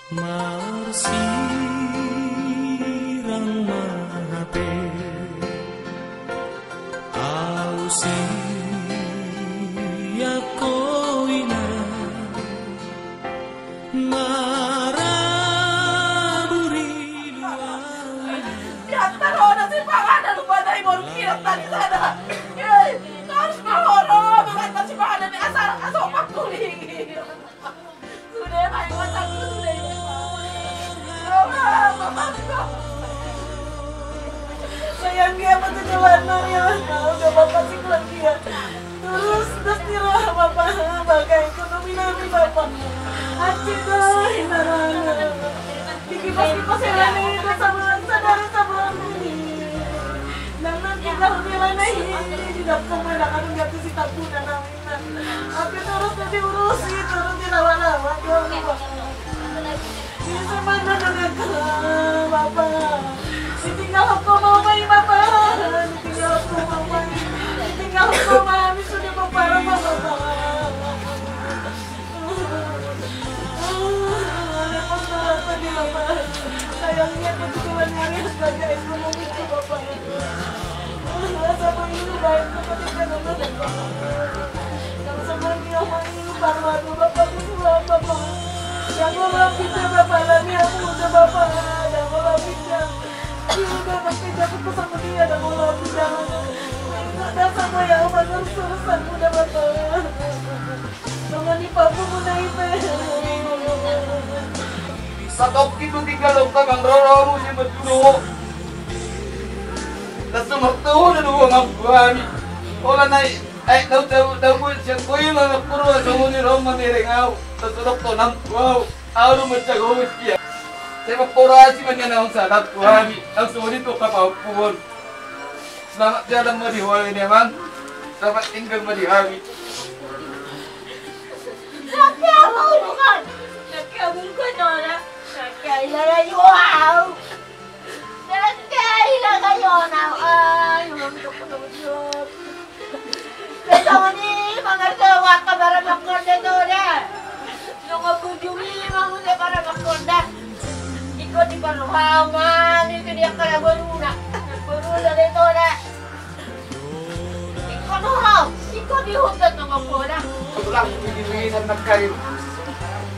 Marsirang mahape ausia koina maraburi luawina. Diantar na si Pangalan lupada imong kirata di sana. Harus mahoro mengata si Pangalan ni asal asopak kuling. Sudah main matang sudah. Sayang dia perjalanan ya, udah bapak sih lagi ya. Terus tirah bapak bagai ekonomi nabi bapak. Acih dah hinarana. Dikipas-kipas yang ini sama saudara ini. Dan nanti kalau nilai ini tidak kemana kan nggak tuh si tabunan namin. Tapi terus tadi urusi terus dilawan-lawan dia lupa. Bisa mana dengan bapak? Ditinggal aku mau main bapak. Ditinggal aku mau main. Ditinggal aku mami sudah berparah bapak. Ada masalah tadi bapak. Sayangnya kebetulan hari sebagai ekonomi itu bapak. Sama ini baik seperti fenomena bapak. Kalau sama dia main baru bapak itu bapak. Yang mau kita bapak lagi aku udah bapak. Yang mau kita udah pakai jatuh ke sama dia. Yang mau kita udah sama ya Allah urusan udah bapak. Jangan dipapu udah ipe. Satok itu tinggal ka kang roro si betudo. Tasu mertu na duwa ngabani. Ola nai daw ko siya ko yung mga puro sa muni roma ni rengaw. Tasu dokto nam wow. Auro matsago siya. Saya pura si man na sa dat ko ami. Ang sumuni to ka pa puwon. Selamat jalan mo di wala ni man. Selamat tinggal mo di ami. Kailangan wow! Kailangan kayo na ay! Lumamit ako na masyot. Kaya mo ni mga gawa ka para makorda doon eh! Nung abudumi mga muna para makorda. Ikaw di panuhaman, ito di ang kalabaruna. Baruna dito na. Ikaw nuhaw! Ikaw di hutat ng makorda. Tulang bigin-bigisan nagkain.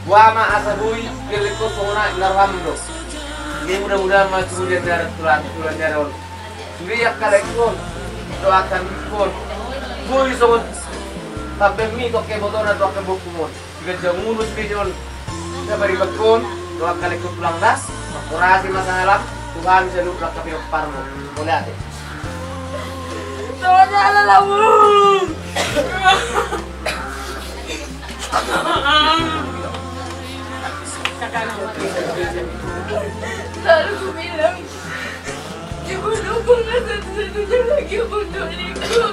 Wama asabuy keliko sona narhamdo. Ini mudah-mudahan masuk dia dari tulan jaron. Suriyak kalekon doakan kon. Bui somot tapi mi to ke motor atau ke bukumon. Jika jamurus bijon sabari bakon doakan kalekon tulang das. Orasi masalah Tuhan bisa lupa ke parmo. Boleh ate. Soalnya lalawu. Lalu aku bilang, dibunuh banget satu-satunya lagi untuk Niko.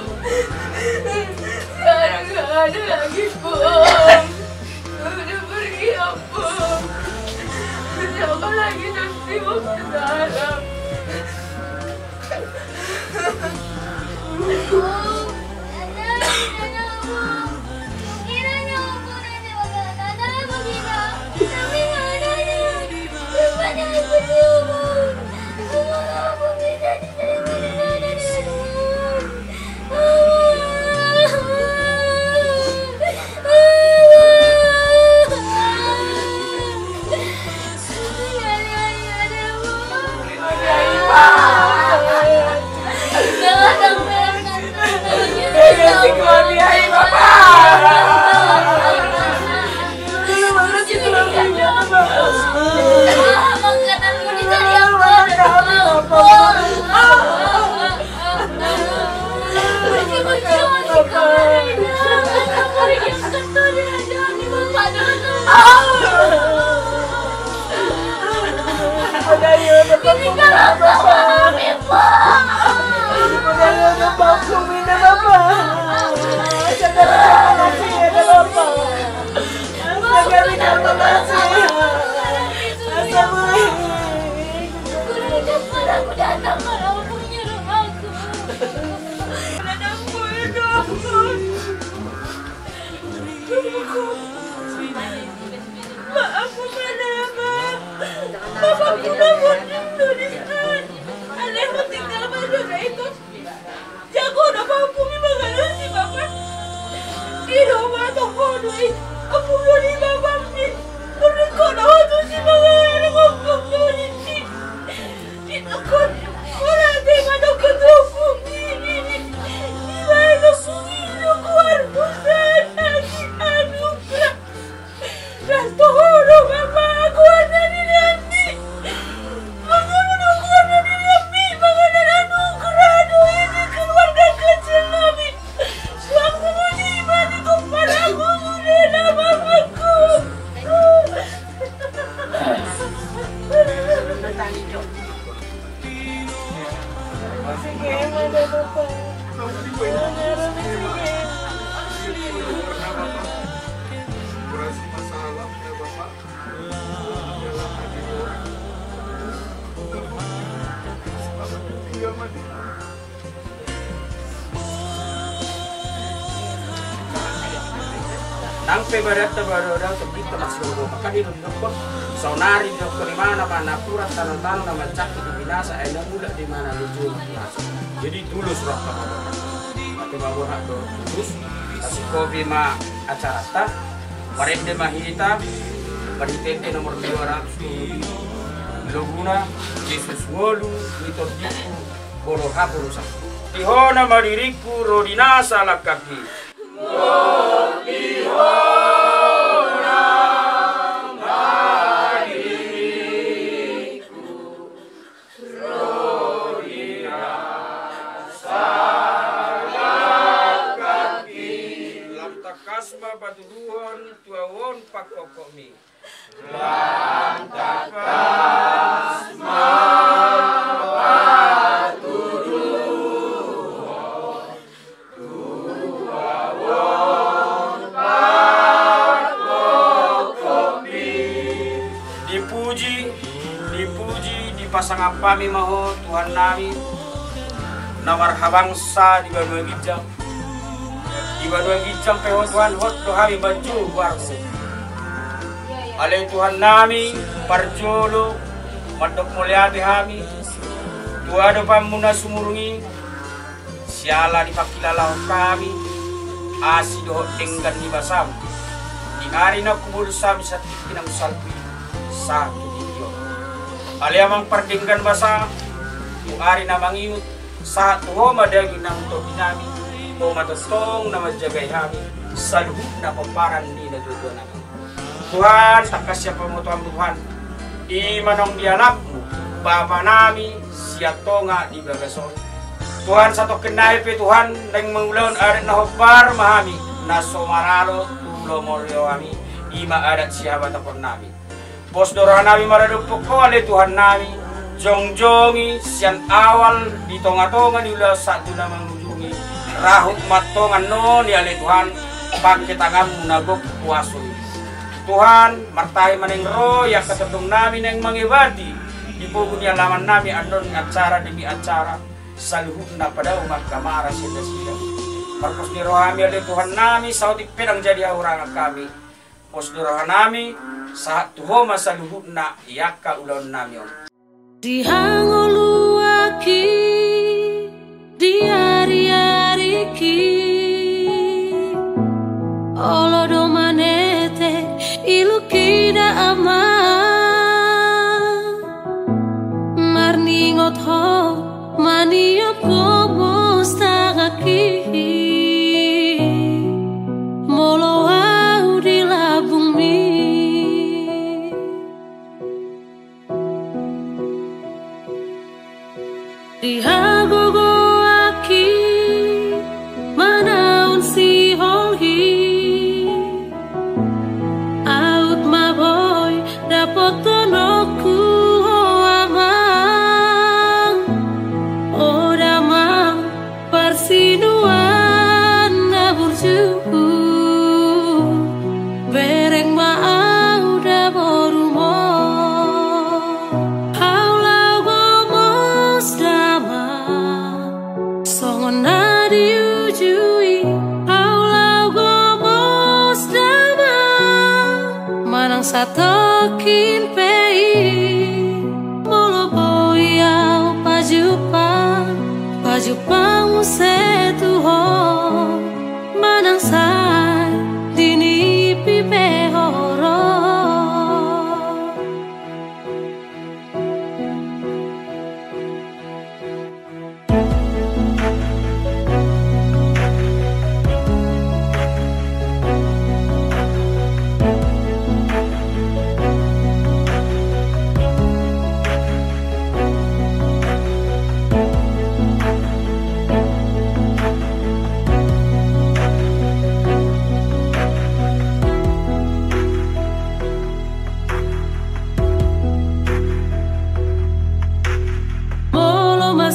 Sekarang gak ada lagi, Om. Udah pergi, Om. Siapa lagi nanti mau berharap? Maaf, Mama. namun ada yang tinggal pada itu jago na mampu magana si Papa. Ino matong ko doy. Apo mo ni Papa ni. Pero ko na wato si mga nagkakong doy. Ito ko wala din ano ko to pumili. Iba na pumili ko arpo sa ano ka. Rasto ko no Papa ko na nilandi. Mga ko na nilandi mga nananogrado ini keluarga kecil namin. Suatu musibah di kepalaku sudah Bapakku. Sige, mana Bapak? Kurasi masalah ya Bapak. Tinggal mati. Nang pebarat baru ada kita masih ngomong maka di rumah sonari di mana mana pura tanah-tanah nama cakit di binasa ada muda di mana lucu binasa. Jadi tulus roh atau bawa hak tulus kasih kopi ma acara ta warem de mahita berhitete nomor 200 loguna Yesus wolu mitos diku bolo hapurusa tihona madiriku rodinasa lakaki Kasma baturuhon tuawon pakokomi. Dipuji, dipasang apami maho Tuhan nami. Nawar habangsa di banua gijang. Di banua gijang peho Tuhan hot dohami baju warmu. Ale Tuhan nami parjolo madok mulyati hami. Tuado pamuna sumurungi. Siala dipakilalau kami. Asido enggan di basam. Di hari na kubul sami sa tikinang salpi. Satu video. Ale amang pardinggan basa. Yung ari na mangiut. Satu ho madagi ng tobi namin. O matutong na madyagay kami. Sa luhut na pamparan ni nadugo namin. Tuhan, takasya pa mo Tuhan. Imanong dianak mo. Bapa nami, siya to nga di bagason. Tuhan, sa to kinay pe Tuhan, nang mangulon arit na hopar mahami. Na somaralo, tulo moryo kami. Ima adat siya batapon namin. Bos dorohan namin maradupok ko, ale Tuhan namin. Jongjongi, siyan awal, di tonga-tonga nila sa ito na mangunjungi. Rahut matongan no, ni ale Tuhan, pagkitangan munagok puwasoy. Tuhan, martahi maning roh, yang katutong namin ang mangibadi. Di po niya laman namin andon acara demi acara. Sa luhut na pada umat kamara sila. Parpos ni rohami ale Tuhan namin, sa utik pinang jadi aurangan kami. Pos ni rohan namin, sa tuhoma sa luhut na iyak ka ulon namin. Di hangolu aki di hari-hari ki olo do manete iluki da ama marningot ho mania pomo stagaki molo au di labung mi. Di hagogo aki manaun si holhi out my boy dapat tonoku amang odama persinuan naburju bereng maau da borumo manang satokin pei baju pangmu setuho manang sai dini pipe horo.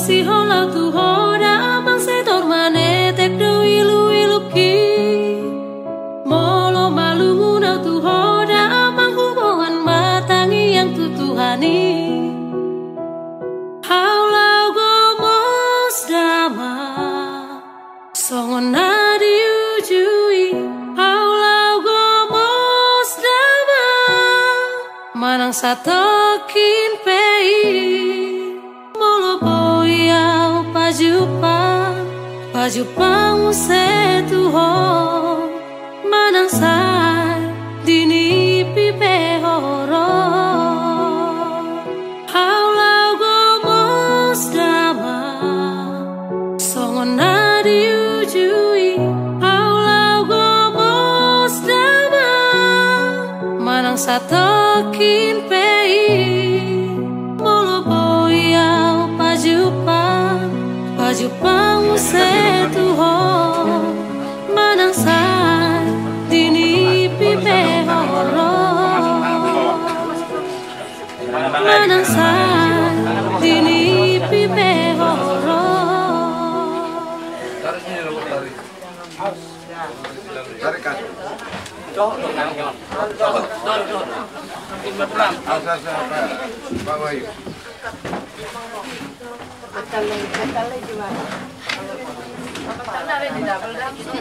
Si hola tu hoda abang se tormane tek do ilu ki molo malu na tu hoda abang hubungan matangi yang tutuhani haulau gomos dama songon nadi ujui haulau gomos dama manang satokin pei baju pangmu setuho manang sai dini pipe horo haulau gomos dama songon nadi ujui haulau gomos dama manang satokin pei molo boyau baju pangmu setuho manang sai dini pipe horo manang sai dini pipe horo.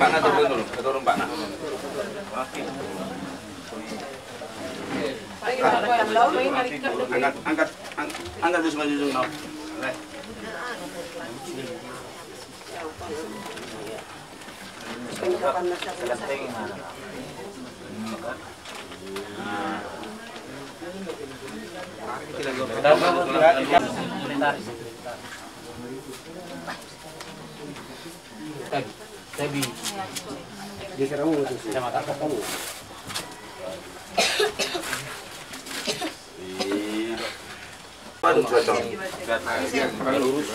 Pak na turun dulu, turun Pak na. Angkat terus maju dulu. Tapi dia serang itu sama kakak kamu. Aduh, cocok. Lurus.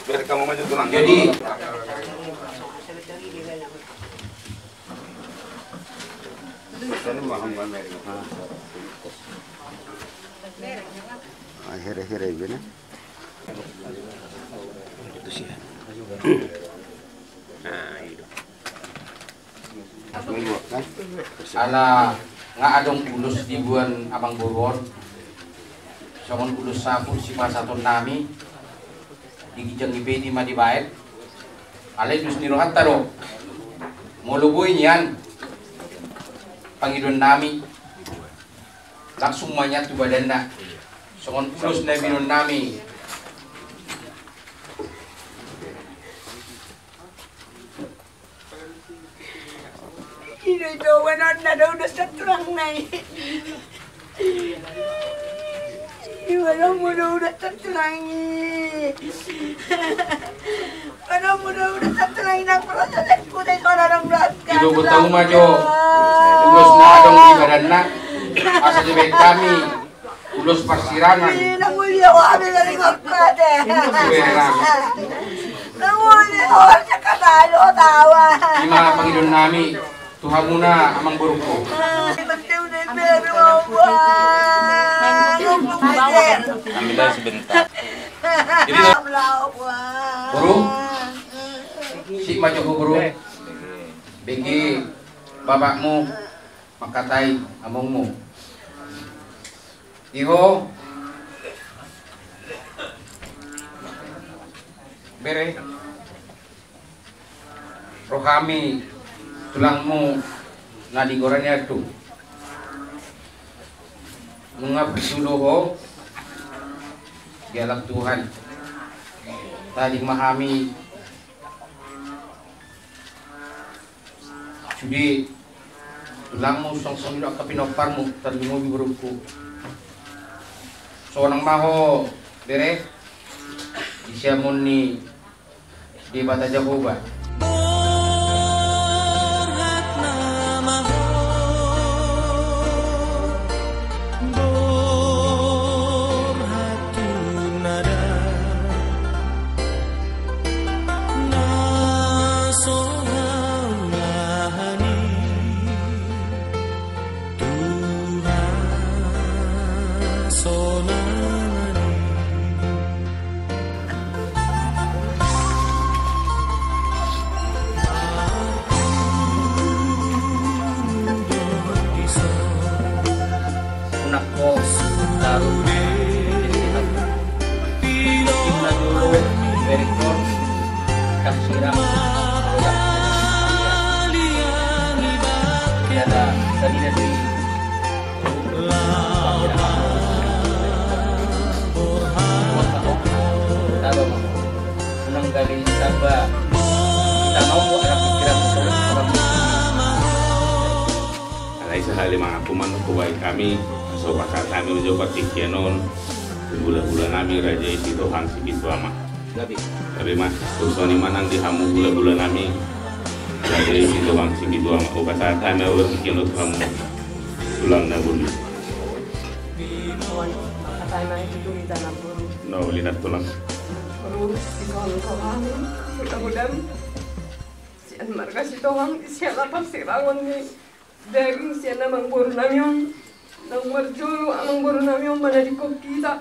Biar kamu maju tulang. Jadi akhir-akhir ini. Itu sih. Nah, itu. ala nga adong kulus di buan abang boron. Songon kulus sapu si pasaton nami. Digijang ibedi madibaet. Alay dus nirohat taro. Moluboy niyan. Pangidon nami. Langsung manyat tu badan na. Songon kulus na binon nami. Ini jawaban anda udah terang naik. Ibadah muda udah terterangi. Ibadah muda udah terterangi nak proses kuda orang belakang. Ibu bertahu maju. Ulus na adong di badan na. Asa di baik kami. Ulus persirangan. Nang mulia wabi dari ngakade. Nang mulia orangnya katalo tawa. Lima pangidon nami. Tuhan muna amang buruko. Ambil sebentar. Buru, si maju buru. Bagi bapakmu makatai amongmu. Iho bere rohami tulangmu na digoranya itu mengabdi dulu ho dialah Tuhan tadi memahami sudi tulangmu song-song dak kapinoparmu tadi mo biburuku so nang maho dere isyamun ni di bata Jehovah sehali mga pumano kuwai kami so bakal kami mencoba tikianon bulan-bulan kami raja isi Tuhan segitu ama tapi mas usoni manang dihamu bulan-bulan kami raja isi Tuhan segitu ama o bakal kami awal tikianon kamu tulang na bulu no lihat tulang mudah-mudahan sian marga si Tuhan sian lapar sirangon ni daging siya namang buru namin nang marjolo amang buru namin manadikop kita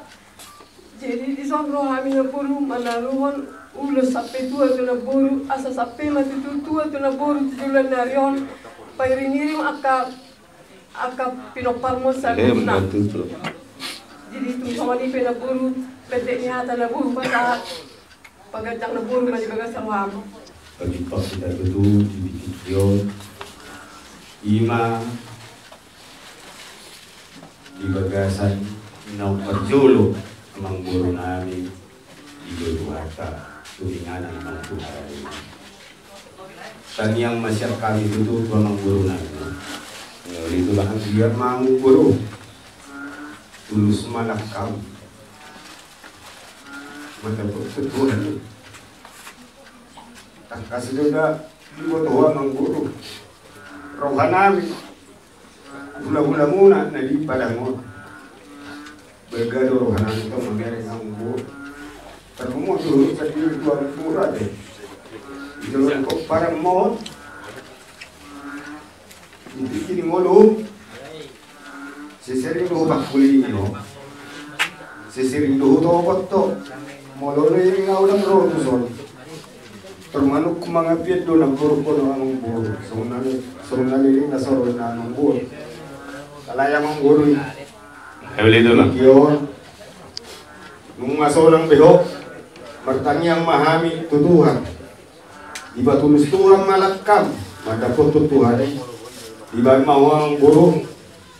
jadi di sombro kami na buru manaruhon ulo sape tua tu na buru asa sape matututua tu na buru tujulan narion pairingirim aka pinopalmo sa guna jadi itu sama ni pena buru pete ni hata na buru pada pagajang na buru malibaga sarwam bagi kita betul dibikin Ima di bagasan nau perjolo amang buru namin di Beruhata tulinganan ng Tuhan. Tanyang masyar kami dito amang buru namin. Dito lang biar mang buru tulus malakam matapos sa Tuhan. Kasi doon di botohan ng buru. Rohanami hula-hula muna na di padang mo bergado rohanami itu mengerek ang buo tapi mo dulu sa diri tuan murah deh itu kok parang mo ini ngolo sesering do bakuli no sesering do to kotto molo ring ngaulang rotuson termanuk mga piedo ng puro-puro among buro so naliling na soro na among buro kalaya mong buro dito lang yun nung masorang beho martanyang mahami tutuhan iba tulus tuhan malakam madapot tutuhan iba mawang buro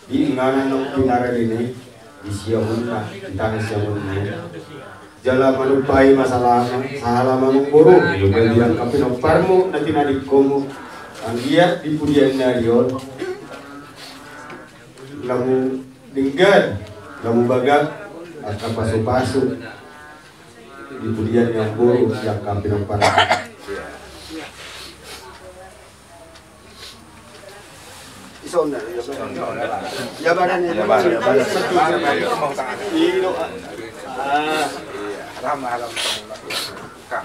di inganan ng pinaralini di siya muna itang siya muna jala manupai masalah sa halaman mong buru yung kaibigan kapinopar mo na tinalig ko mo ang iya di pudian na yun lamu linggan lamu bagat at kapaso-paso di pudian yung buru yung kapinopar isonda yabaran haram kam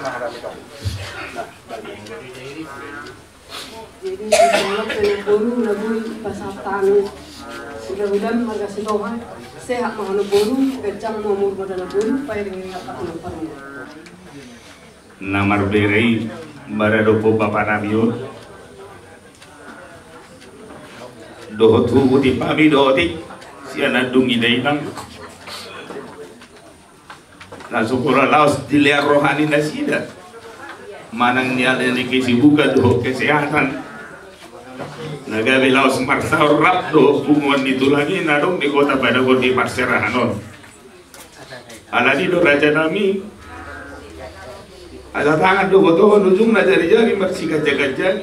haram itu jadi sebelum saya buru nabui pasal tani mudah-mudahan marga si Tuhan sehat mahal buru kecang mamur madana buru pairing apa parang namar berei baradopo bapak nabio dohotu uti pami dohoti siana dungi daitang na syukur laos dilihat rohani nasida manang niya ni kesibukan do kesehatan nagabi laos marsau rap do bungon itu lagi nadong di kota pada di Parserahanon aladi do raja nami Ada tangan do boto ujung na jari-jari bersihkan jaga-jaga.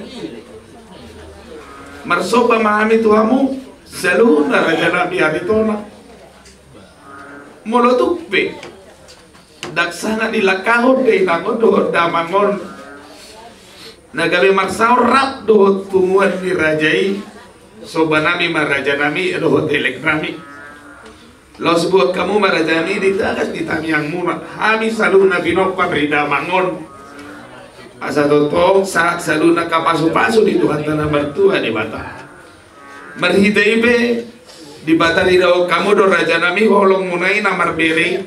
Marsopa mahami tuhamu selalu na raja nabi haritona. Molotupe daksana dilakahod kay nangon do damangon. Nagabi marsaw rap do tumuan ni rajai soba nami maraja nami do hotelek nami. Lo sebut kamu maraja nami ditakas ditamiang muna. Kami selalu na binokpan rida mangon. Asa totong saat selalu na kapasu-pasu di Tuhan tanah bertua di bata. Merhidaibe di bata ridao kamu do raja nami holong munai namar beri.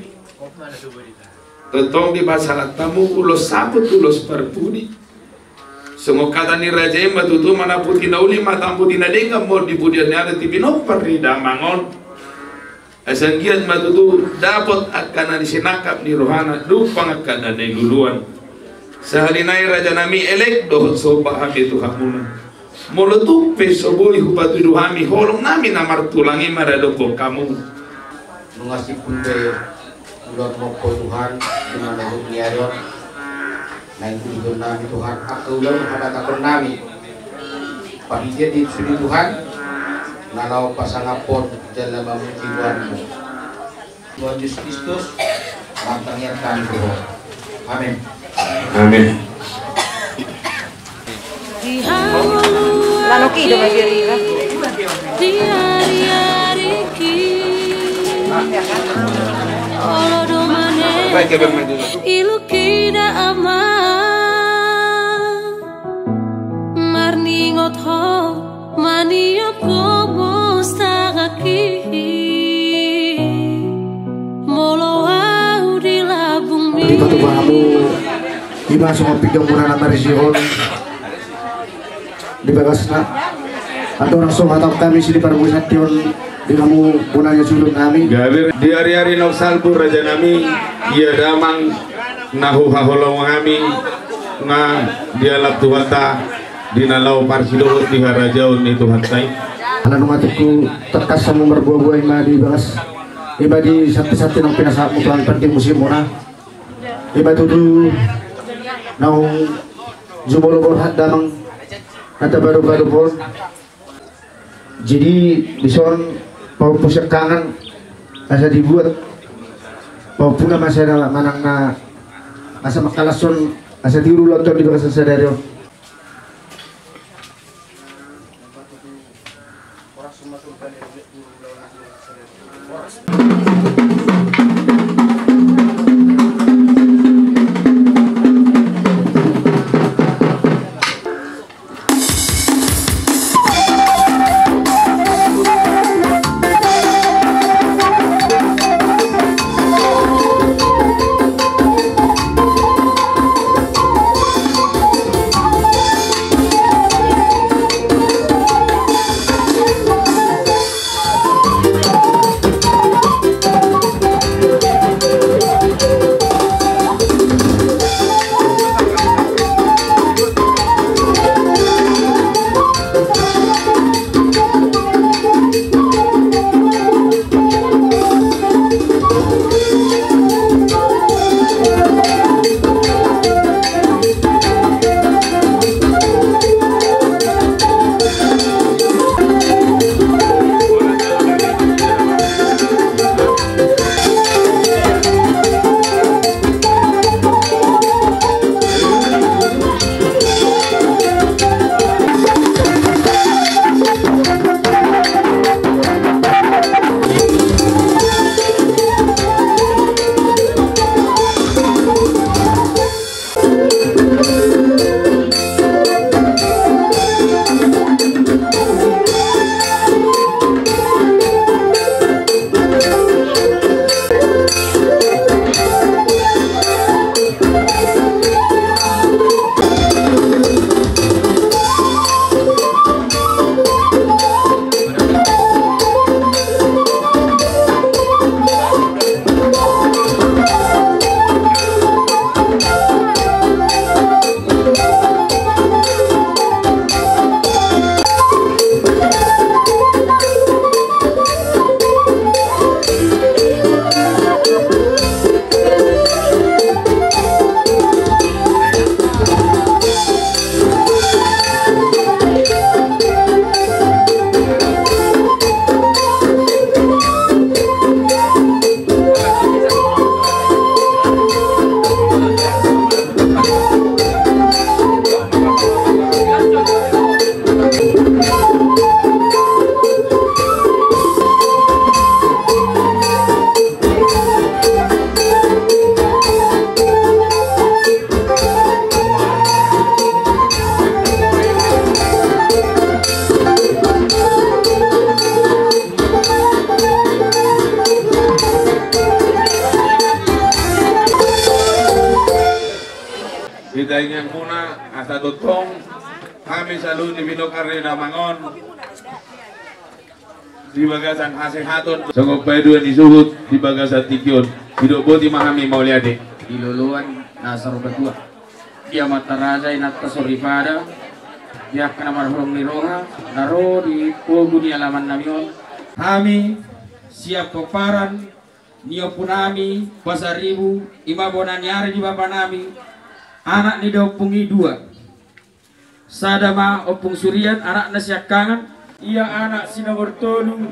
Totong di basalat tamu ulos saput ulos perpudi. Semua kata ni raja yang batutu mana putih nauli matam putih nadengam mau dibudian ada tibino perida mangon. Asan giat batutu dapat akan disenakap di rohana dupang akan ada guluan. Sahalinai raja nami elek dohot soba habi tuhamuna. Molotup pesoboy hubatu duhami holong nami namar tulangi maradoko kamu. Mengasih punde ulat moko Tuhan dengan niaron. Naik tujuan nami Tuhan, aku ulang menghadapan nami. Pahijat di sini Tuhan, nalau pasangapon dalam jiwamu. Tuhan Yesus Kristus, mantangkan Tuhan. Amin. Amin. Lanoki do magirira. Di hari-hari Baik ya bang ilukida ama marningot ho mania pomo stagaki molo au di labung mi di batu bahamu iba semua pigang murah nama resihon di bagasna atau langsung atau kami sini para wisation di kamu punanya sulung kami Galir di hari-hari noksalpur raja nami ia damang nahu haholong kami nga dialap tuhata di nalau parsido di harajaun ni Tuhan tay anak numatiku terkas sama berbuah-buah ima di bagas iba di satu-satu ng pinasa mo Tuhan penting musim muna iba tutu naung jumolo hat damang nata baru-baru pun jadi dison pusat kangen asa dibuat puna masa manang na asa makalason asa tiru lontong di bagas sadario Bitaingan muna asa tutong kami selalu di Bino Karena Mangon di bagasan asing hatun sanggup paiduan disuhut di bagasan tikion hidup boti mahami mauliade Iluluan nasar betua dia mataraja inata sorifada dia kena marhum niroha naro di pogu di alaman namion kami siap peparan nio punami pasaribu imabonan nyari di bapak nami anak ni dopungi dua sadama opung surian anak nasyakangan ia anak sina bertolu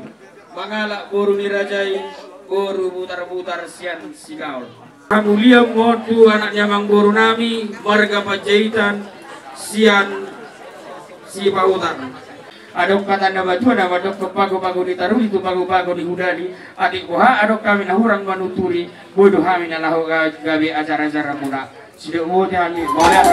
mangalak boru nirajai boru butar-butar sian sigaul kamu liam ngotu anaknya mang boru nami warga Pajaitan sian si pautan adok kata anda baju ada adok kepago-pago ditaruh itu pago-pago dihudali adik kuha adok kami nahurang manuturi bodoh kami nalahu gawe acara-acara muda sido mo kami boleh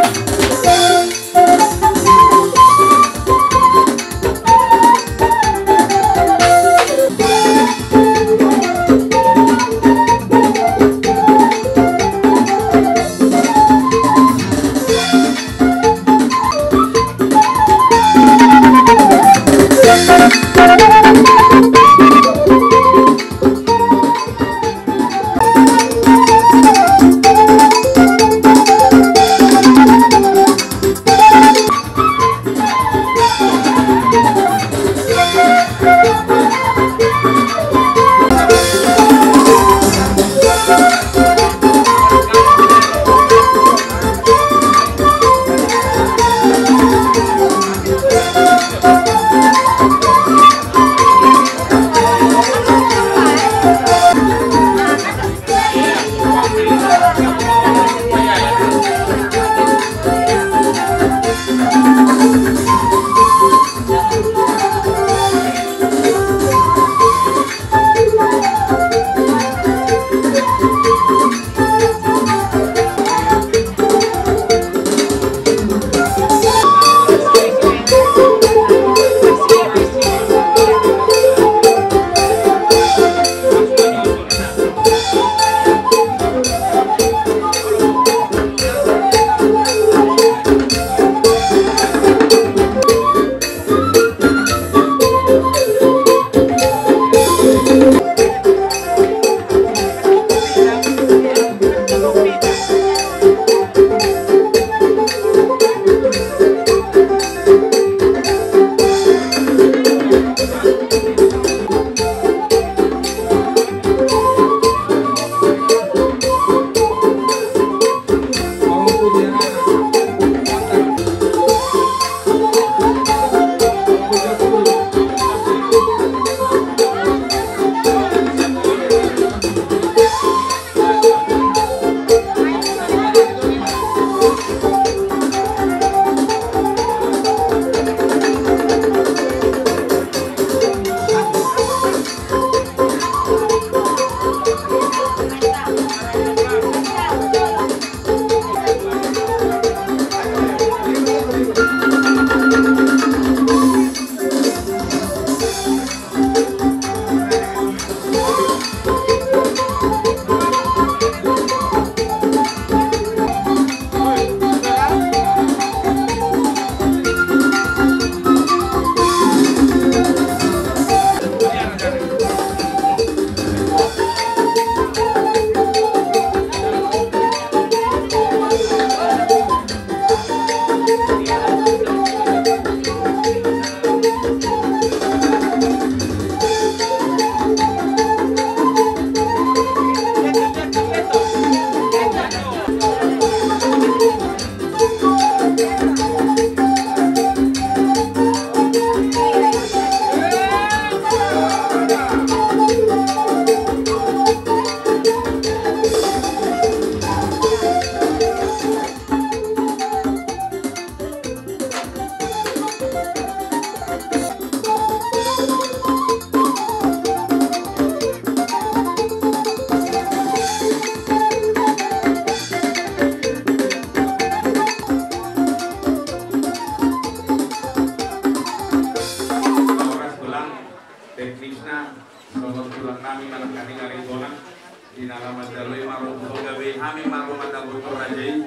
Dinalamat dalui marubuh gawe hami marumat al-butur rajai.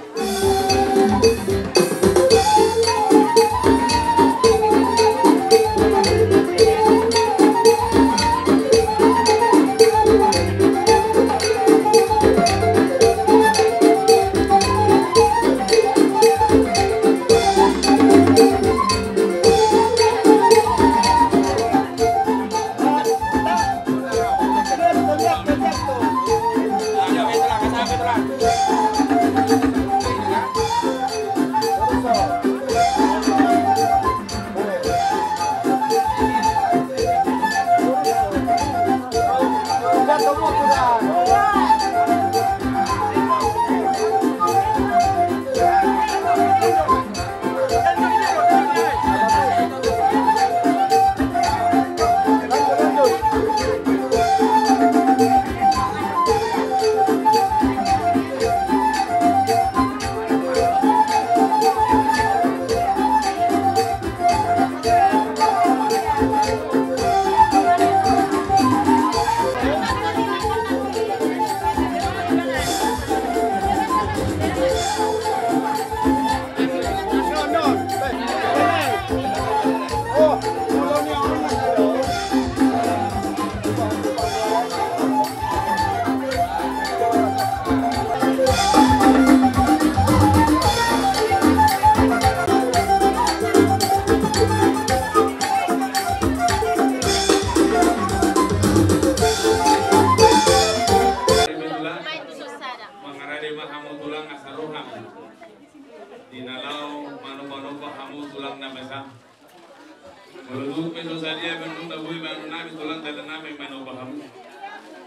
Dinalau manu-manu pahamu tulang namanya. Melalui peso saja benung dabui manu nami tulang dalam nami manu pahamu.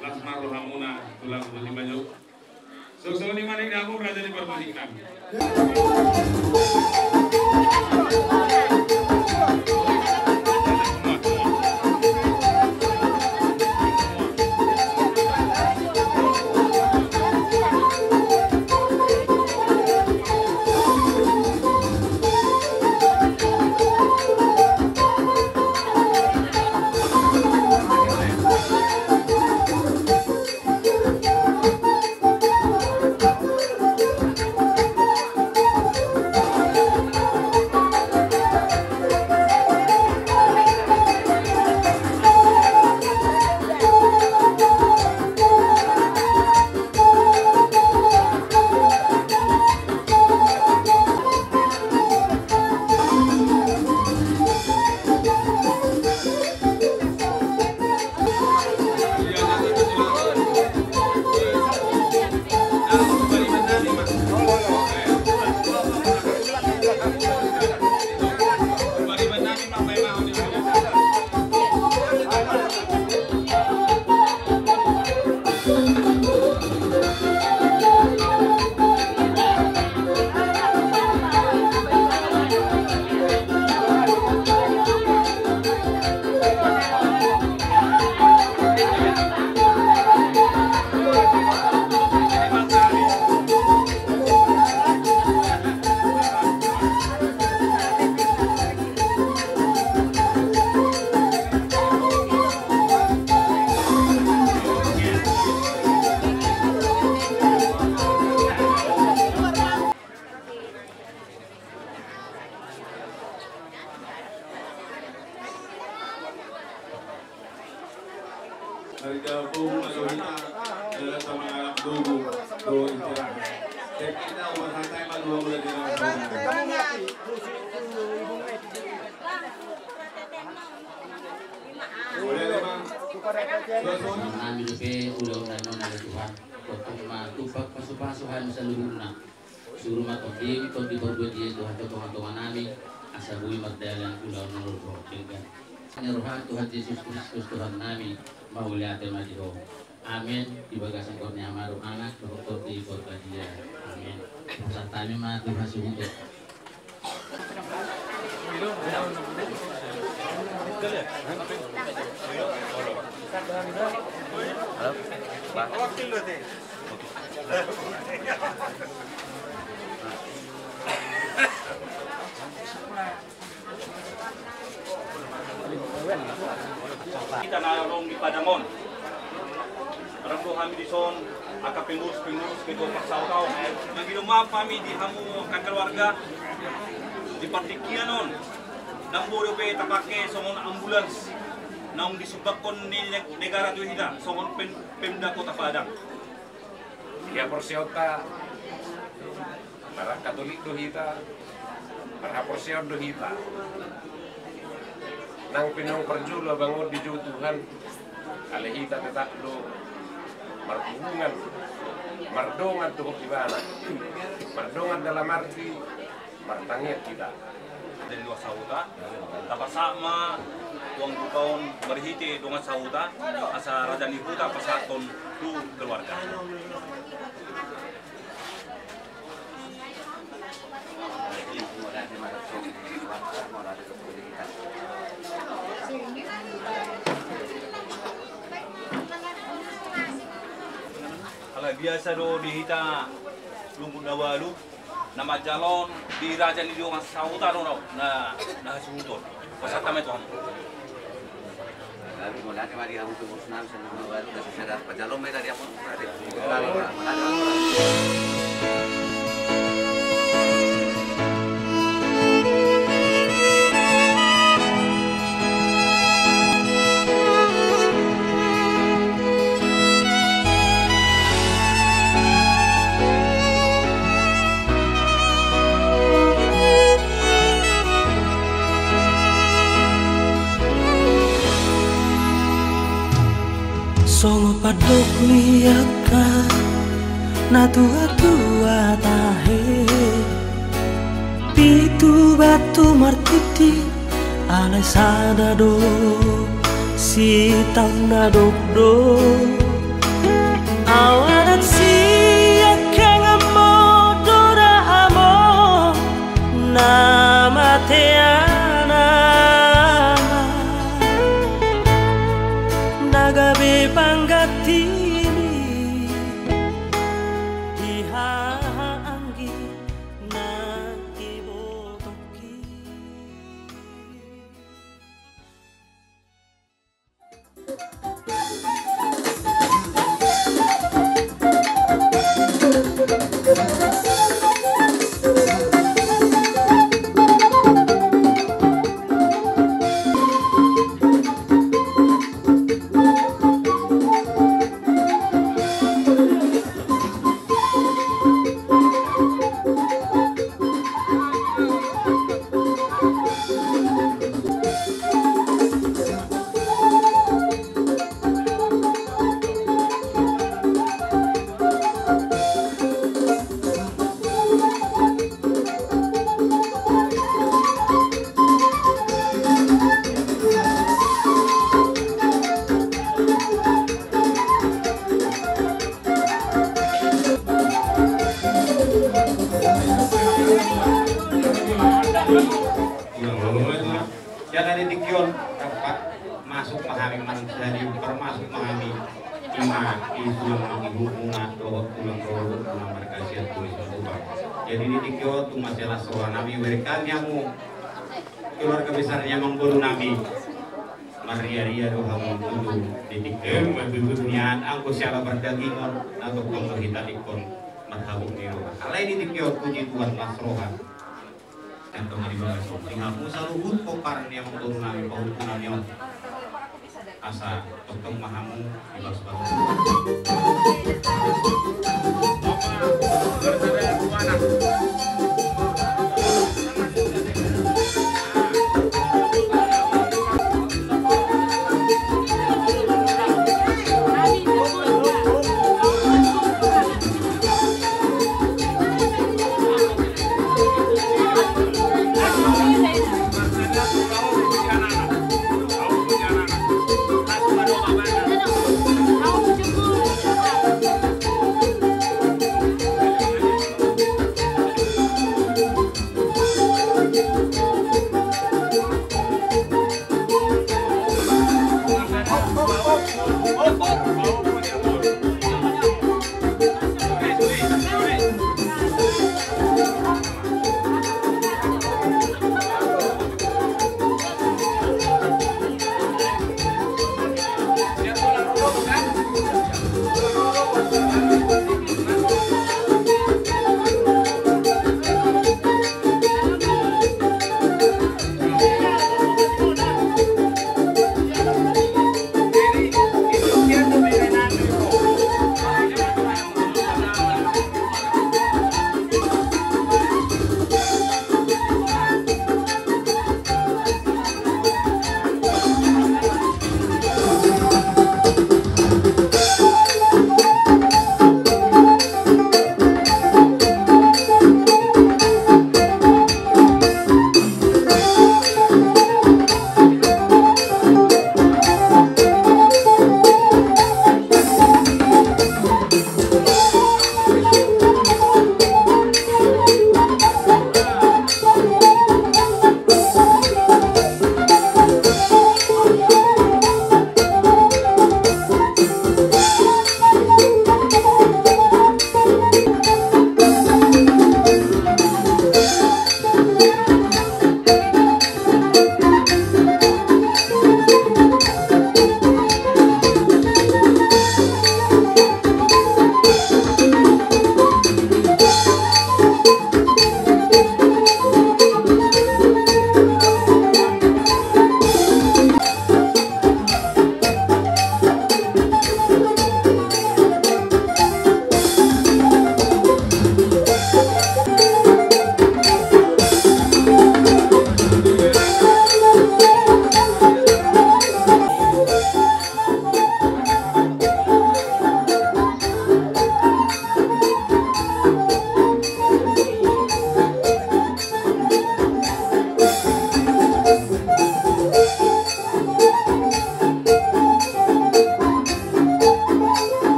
Lasmar rohamuna tulang budi maju. Sosok ni mana kamu berada di perbanding kami. Bergabung maluhita dalam sama alam dugu do istirahat. Kita umur santai mah 2 bulan di rumah. Boleh memang. Kami ke ulang dan ada Tuhan. Potong tupak pasuhan sa luhurna. Suruh matoping kau diperbuat dia Tuhan Tuhan nami asabui magdalan ulang nurut dengan. Nyaruhan Tuhan Yesus Kristus Tuhan nami mauliatul madiho. Amin. Di bagasan kornya maru anak berukut di korban dia. Amin. Satami mah Tuhan subuh. Kita narong di Padamon. Orang kami di son, aka pengurus ke dua pasau tahu. Begitu maaf kami di hamu kan keluarga di partikianon. Nambo pe tapake somon ambulans. Naung disubakon ni negara tu hida, somon Pemda Kota Padang. Ya persiota para Katolik do hita, para persiot do hita. Nang pinong perjulo bangun di Tuhan, kali hita tetap do marhubungan, mardongan tuh gimana? Mardongan dalam arti martangiat kita. Dan dua sauta, dapat sama uang bukaun berhiti dengan sauta, asa raja nihuta pasaton tu keluarga. Kalau biasa do dihita lumbung dawalu, nama jalon di raja ni dengan sauta no na suutol. Pasal kami tuan. Lalu mulai kemarin kamu tu musnah senang baru dah sesudah pejalom mereka dia pun ada. Songo padok liaka na tua tahe pitu batu martiti alai sada do si tang na dok do awarat si akang amo dora amo nama teana nagabe panggatini dihaanggi na ibotoki. Jangan dikion dapat masuk memahami dari termasuk memahami iman Islam ibu bunga doa pulang berkasihan tulis berubah. Jadi dikion tu masalah soal Nabi mereka nyamu keluarga besarnya memburu Nabi. Maria doa memburu dikion niat angku siapa berdagingon atau kamu kita dikon marhabuk niru. Kalau ini dikion puji Tuhan masrohan. Atau di bawah tinggal musa luhut pokaran yang turun nabi pahutunan yang asa totong mahamu di bawah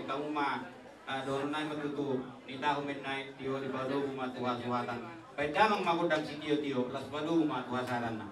buai kamu mah donai matutu nita umen nai tio di baru rumah tua tuatan. Pedamang magudang si tio las baru rumah tua sarana.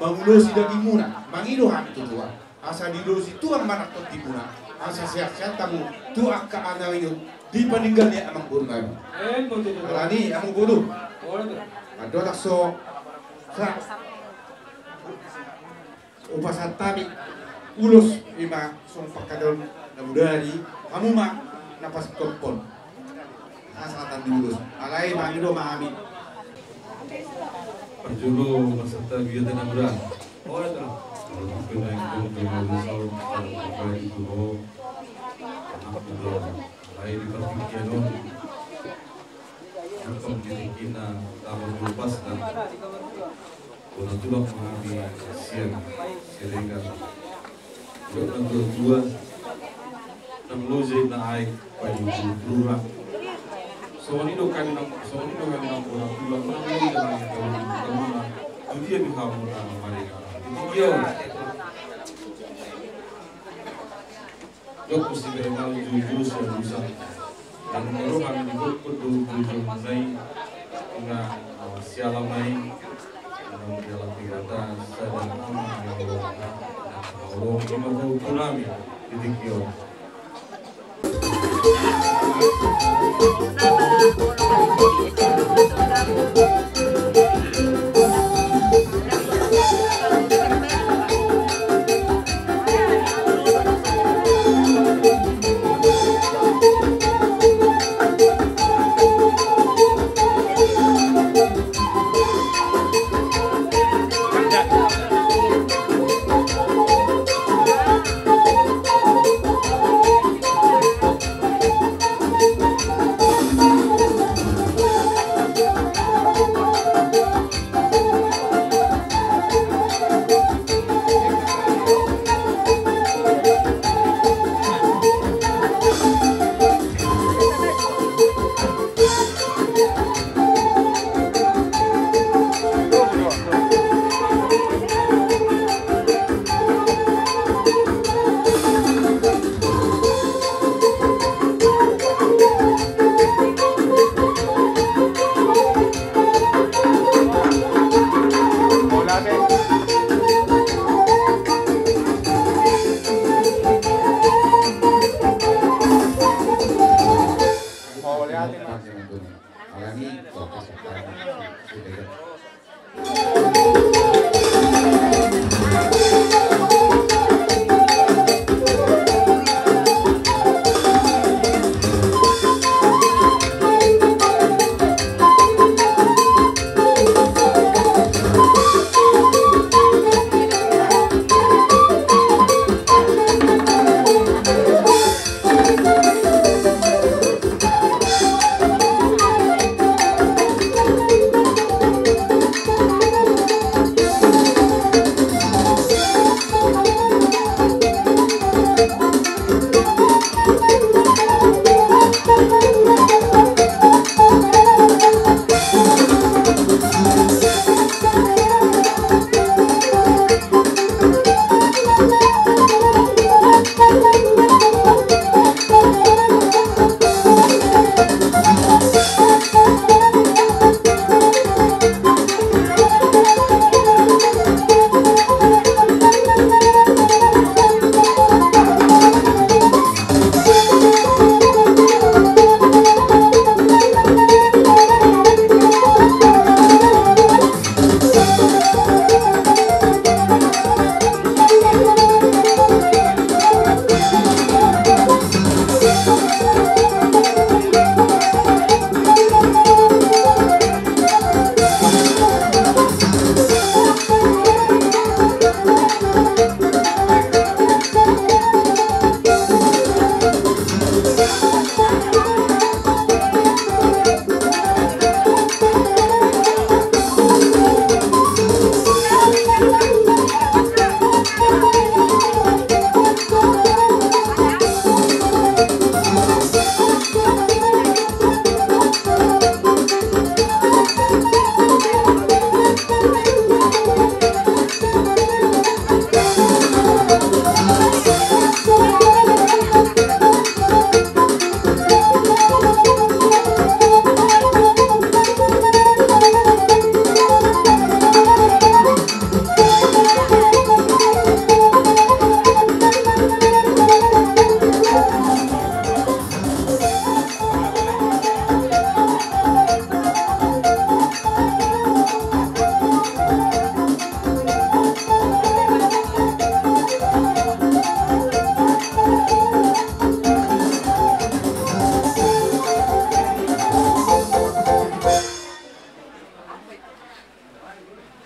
Mangulosi daging muna, mangido kami tutuan. Asa didosi tuang manak tot timuna. Asa siap-siap tamu tuak ka anawin di paninggal niya amang burungan. Alani amang bodoh. Ado takso sa upasan tami ulos ima sumpak kadon na budari kamu mah napas kompon. Asatan diulus. Alai mangido mahami. Perjulu peserta kegiatan anugerah. Oh itu. Kalau kita itu bermaksud apa itu anak muda lain di pertikianon. Apa kita tahun lepas dan kalau tulak mengambil siang sehingga bukan kedua dan lojek naik pada lurah. Soalnya itu kan orang pulang lagi dengan kemana dia bisa mereka itu dia dok mesti bermain jujur seharusnya dan kalau kami dikut jujur naik enggak sialam naik dalam jalan tigata sedang Allah lima tahun kunami titik dia.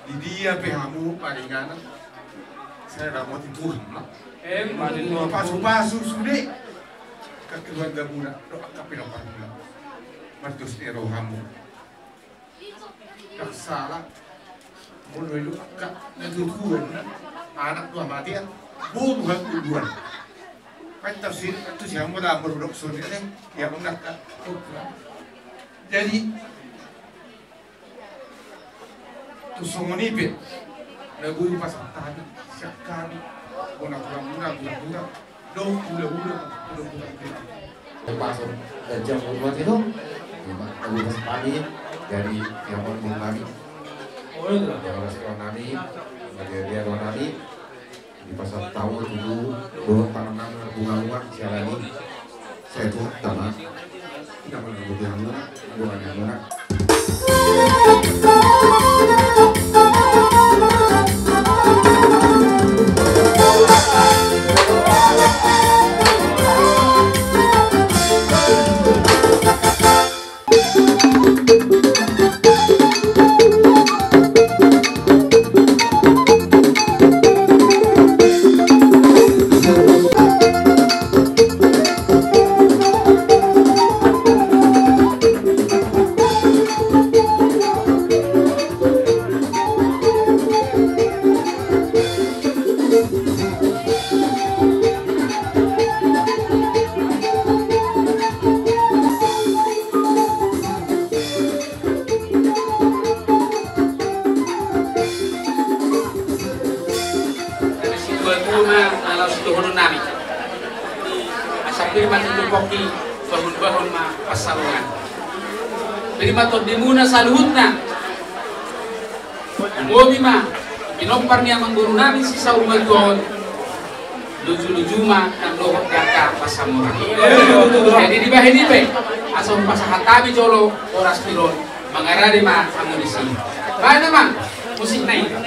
Di dia pehamu palingan saya ramot itu paling pasu-pasu sudah ke keluarga muda doa kapinopan muda martus erohamu tak salah mulai lu akak natutuan anak tua mati kan bukan tujuan kan tafsir itu siapa muda berdok sunni yang nak jadi tu songonipit naguru pasang tadi sekali guna guna do hula pasang jam buat itu lebih sekali dari yang orang kami orang kami dia orang kami di pasar tahu dulu dorong tanaman bunga-bunga siapa ini saya tuh tanah tidak menunggu yang bunga Dimuna saluhutna mobi ma pinompar niya mangguru namin si sa umagon luju-luju ma ng lohot kaka pasamura jadi di bahin ipe asal pasahatabi jolo oras piron mangarari ma amunisi bahan naman musik na ito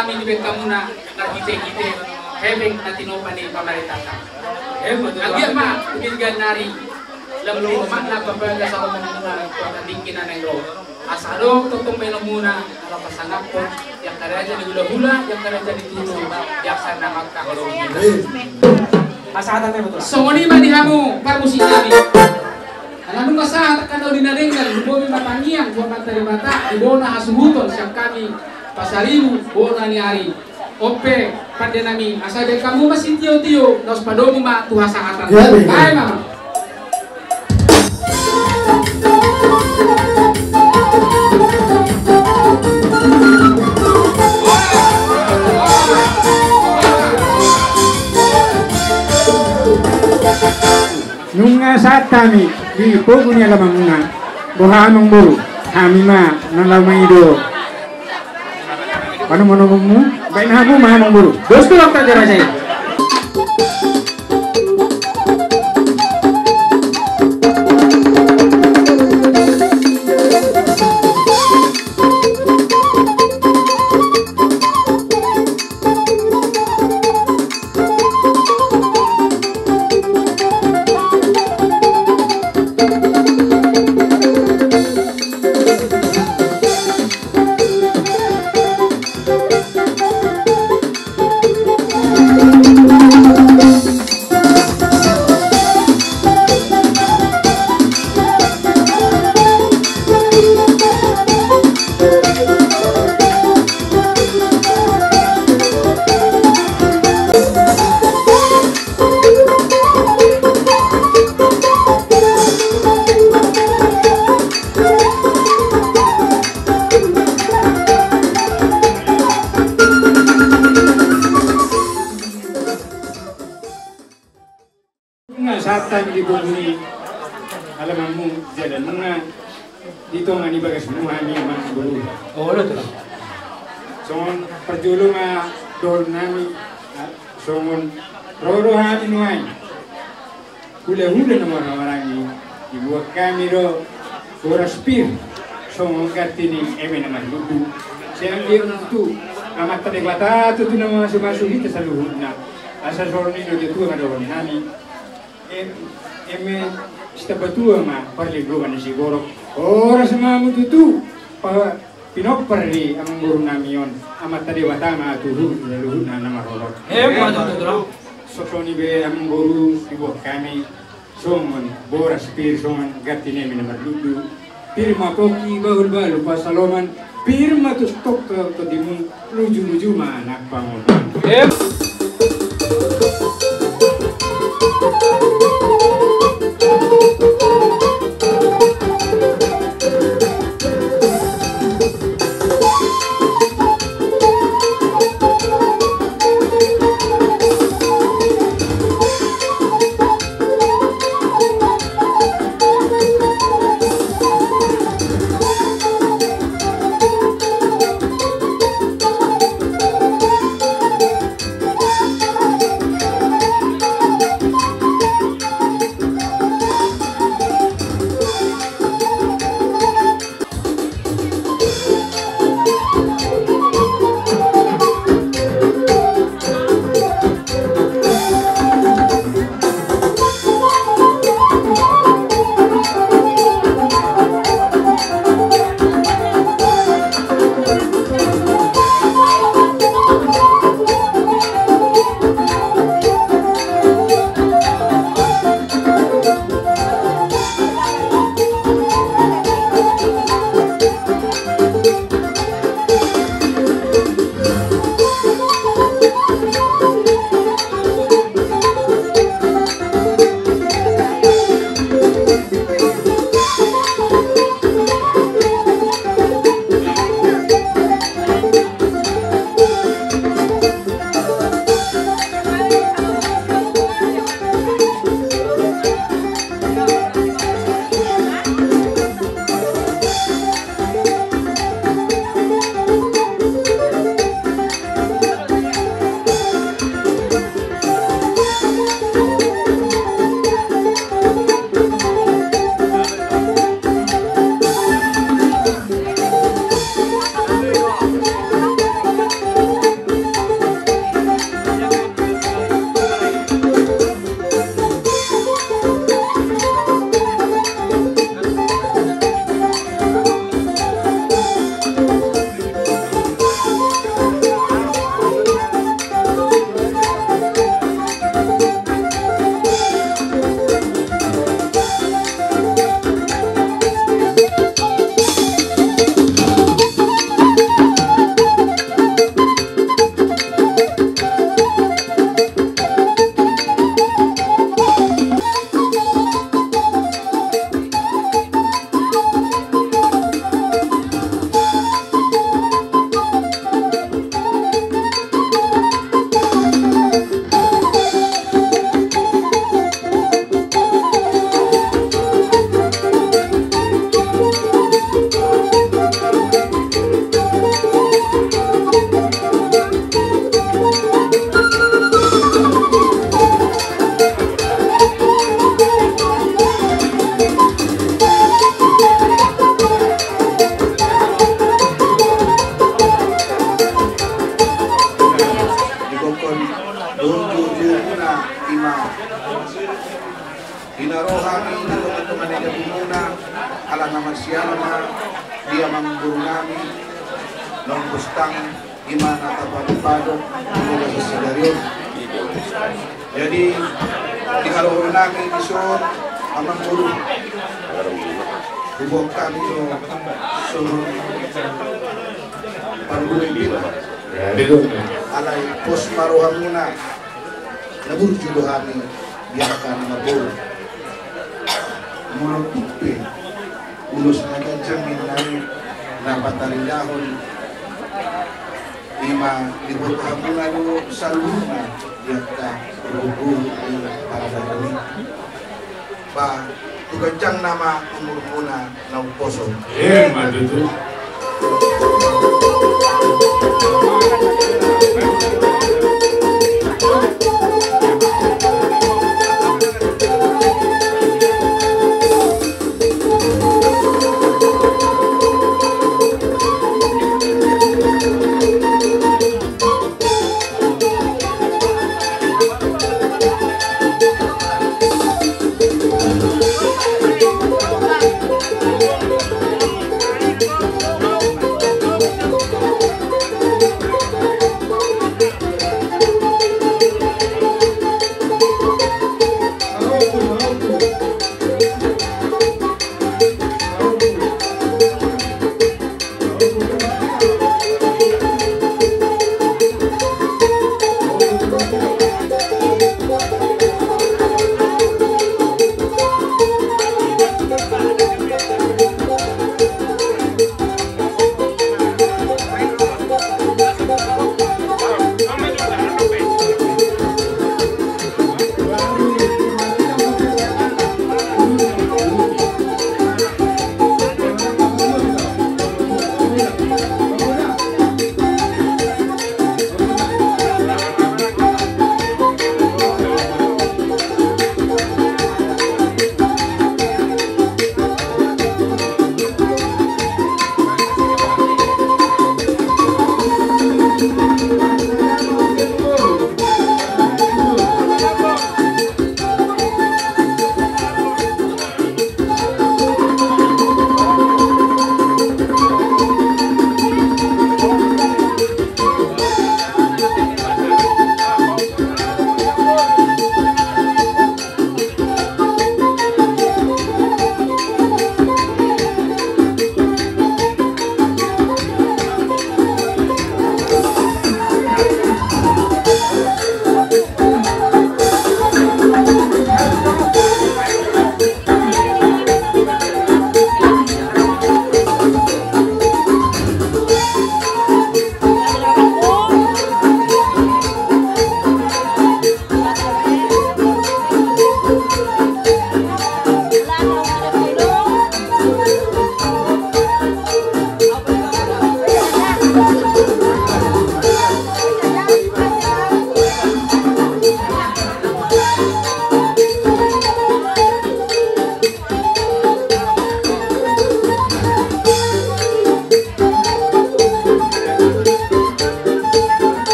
kami di Bekamuna nakite-kite hebeng na tinopan ni pamarita ka. Agyan ma, tumilgan nari lamlo makna papaga sa mga pagkatingin na ng road. Asalo totong melo muna alapasanap ko yang karaja di gula-gula yang karaja di tuno yang sana magkakulong asahatan tayo betul. So ni manihamu parmusi kami. Alam mo sa takano dinadenggan bubo matangiang buat materi mata ibona hasubuton siap kami pasaribu bona ni ari. Ope pada nami asal de kamu masih tio nos padomu ma tu hasahatan. Hai mama. Nunga saat kami di pogunya lamanguna bohamong buru kami ma nalamai do panu monomu baik nabu mahamong buru dostu waktu jara saya di bumi alamanmu jalan nunga dito nga ni bagas muhami man bulu. Oh lo tuh. Songon perjulung dol nami songon roro hami nuai. Hula nomor warangi dibuat kami do foraspir songon kartini eme nama ludu. Siang dia tu amat terdeklata tu nama masuk kita selalu na asal soroni do tu ada nami. Eme stabatua ma parli gua nasi gorok. Ora sama mututu pa pinopperli ang guru namion amat tadi watama tuhu lalu nama rolot. Sosoni be ang guru ibu kami somon boras pir somon gatine min mardudu pirma toki bahul balu pasaloman pirma tu stok to dimun luju ma anak pangon. nama siapa dia mengguru kami nongkustang imana tapado juga sesadarion. Jadi di kalau kami disuruh amang guru hubung kami suruh panggulin alay pos maruhang muna naburjudo kami biarkan mabur mulut tupi ulus na kadyang minay na pataling dahon lima dibutuhan muna sa luna biarkan rugu para dadali ba tugadyang nama umur muna ng poso madudu.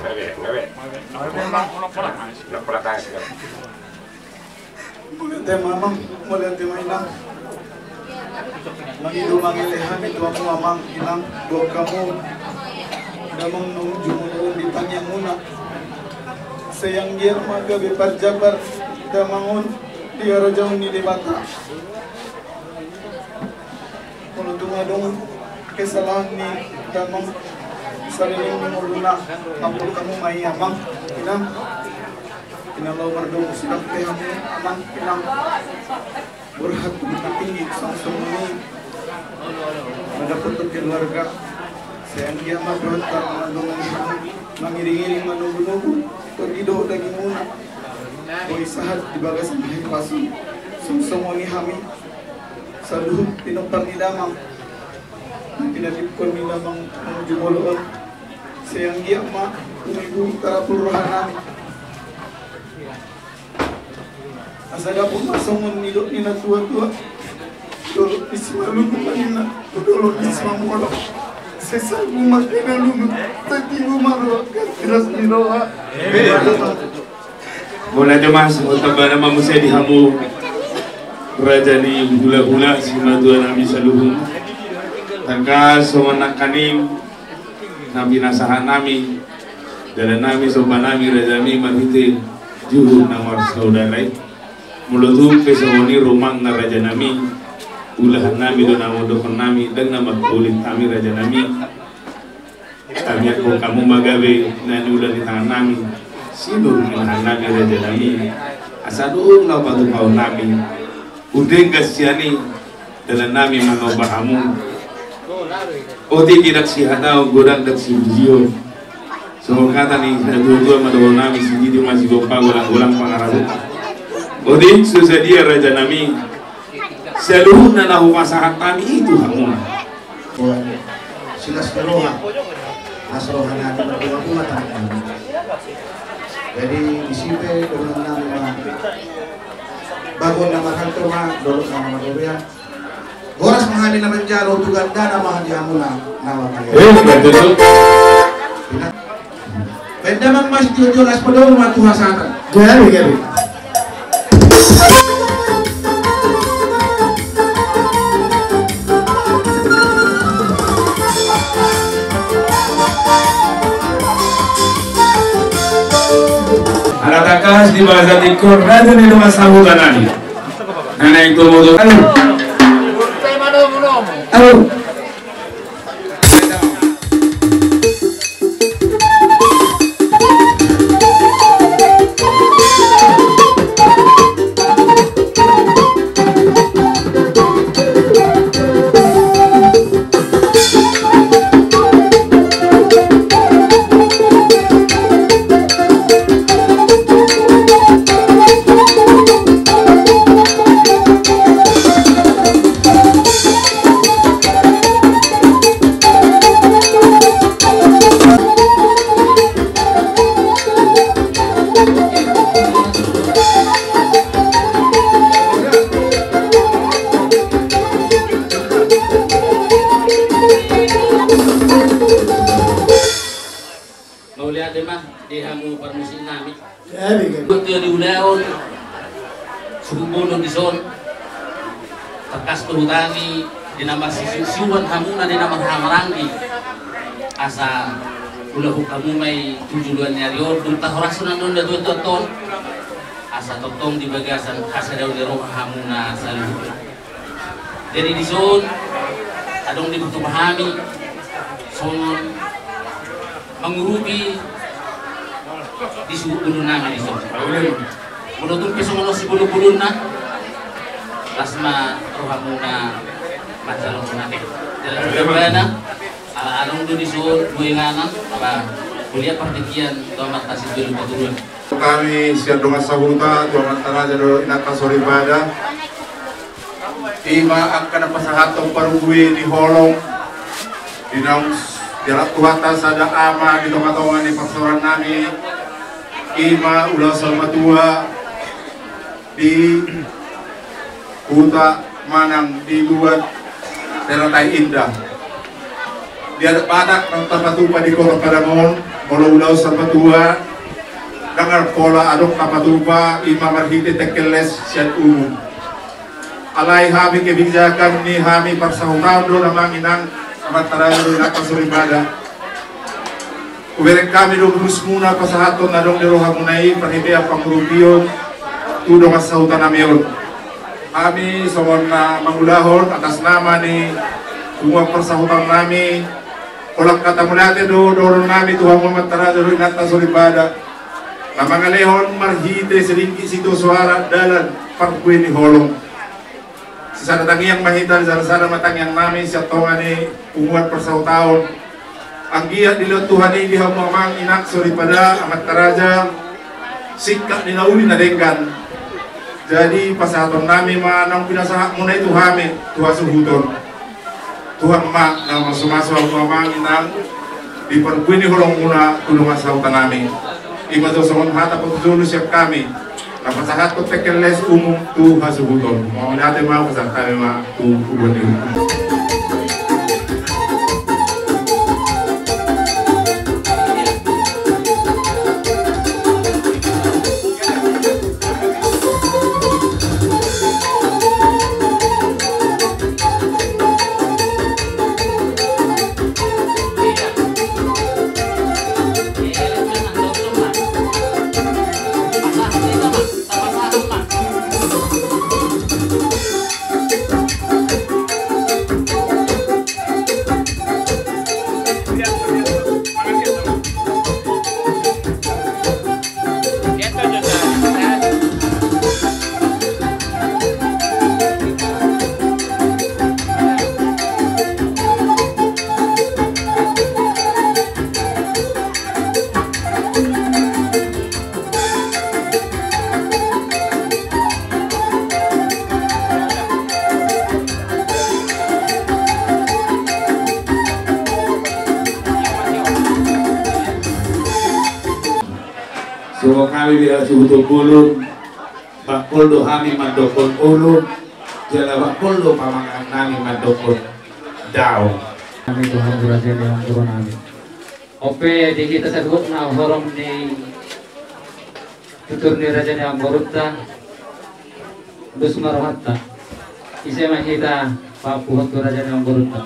Okay. Mulai mamang, mulai mainang. Mangido mangilehan itu aku mamang ilang buat kamu. Damang nung jumulun ditanya muna. Sayang dia magabi parjabar damangun dia rojang ni debata. Kalau tumadong kesalahan ni damang sariling menguluna kamu may amang ilang. Pinalaw mardong silang kayang amang ilang. Berhak tinggi langsung ini mendapat keluarga sayang dia berontak mengiring-iring menunggu-nunggu tergido daging muna boy sahat di bagasan hari pasu sungsung ni hami saluh pinumpang ni damang pinatipkon ni damang menuju boloon sayang dia mak umibu tarapul rohan namin asada pun masongon nidok nina tua-tua dolo ismalu kumanina dolo ismamu olo sesa kumakina lulu tadi umaro jelas diroa Mula demas untuk nama musai dihamu raja ni hula-hula si maduan nabi saluhum tangka somanak kanim nabi nasahan nami dan nami sopan nami raja nami mahite juhur nawar saudara mulutu pesawani rumang na raja nami ulahan nami do namo dokon nami dan nama kulit kami raja nami kami aku kamu magawe na ulah di tangan nami sino ulahan nami raja nami asadung na patu kau nami udeng gasiani dalam nami mangobahamu oti kidak si hatau godang dak si bujio so kata ni dua madaw nami si didi masih gopa ulang pangarabu Odi susah dia raja nami seluruh nanahu masahat kami itu hamuna silas beroha asrohan nami berdua tangan jadi disipe dengan nama bagon nama kantor mah dulu nama madobean boras menghadi nama jalo tugan dana mah diamuna nama betul Pendamang masih jelas pada rumah Tuhan sana jadi Alatakas di bahasa tikor raja di rumah sambutan nani. Nenek itu mau halo. Terutami di nama sisiwan hamuna di nama hamarangi asa ulah kamu may tujuan nyarior duntah rasunan don da ton asa totong di bagasan asa daw di roh hamuna salu jadi di zon adong dibutuh pahami son mengurubi di suku nami di zon menurut pesongono si bulu-bulu na lasma rohamuna majalong nate dalam bagaimana alung do disur buinganan apa kuliah partikian tomat kasih dulu betul kami siap dengan sahuta tomat taraja do inaka sore pada ima akan pasahatong parugui di holong di dalam jarak kuata sada ama di tengah-tengah di paksoran nami ima ulah sama tua di Kuta manang dibuat teratai indah. Dia ada panak ng tapatupa di Kota Paramon, Molo Ulaw sa Patua, Dangar pola adok kapatuba ima marhite tekeles siat umum. Alai hami kebijakan ni hami parsahutan do namang inang amat tarayo na kasuribada. Ubereng kami do bulus muna pasahaton nadong dero hamunai parhite apang rupion tudo kasahutan namion. Kami somon na mangulahon atas nama ni semua persahutan nami. Olak kata mulate do dorong nami Tuhan Muhammad tarayo do inata suribada. Namang alehon marhite sedikit situ suara dalan parkuini holong. Sisa datang yang mahita sana matang yang nami siap tongani umuat persautahun. Ang giat dilihat Tuhan ini hamamang inak suri pada amat taraja sikap dinauli na denggan. Jadi pasaton nami manang pinasahak muna itu hami Tuhan suhuton. Tuhan mak na masuk-masuk hamamang inang di parkuini holong muna tulungan sautan nami. Ima to sa hata pagsulo siya kami napasahat ko tekeles umum tu hasubuton mau natin mga pasang kami mga tu ubon yun. Semua kami bila subutul ulun, bakul do kami mandokon ulun, jala bakul do pamangan kami mandokon daun. Kami Tuhan berhasil yang turun kami. Ope di kita sebut na horom ni tutur ni raja yang borutta, dus marhatta. Ise mahita papuhat tu raja yang borutta.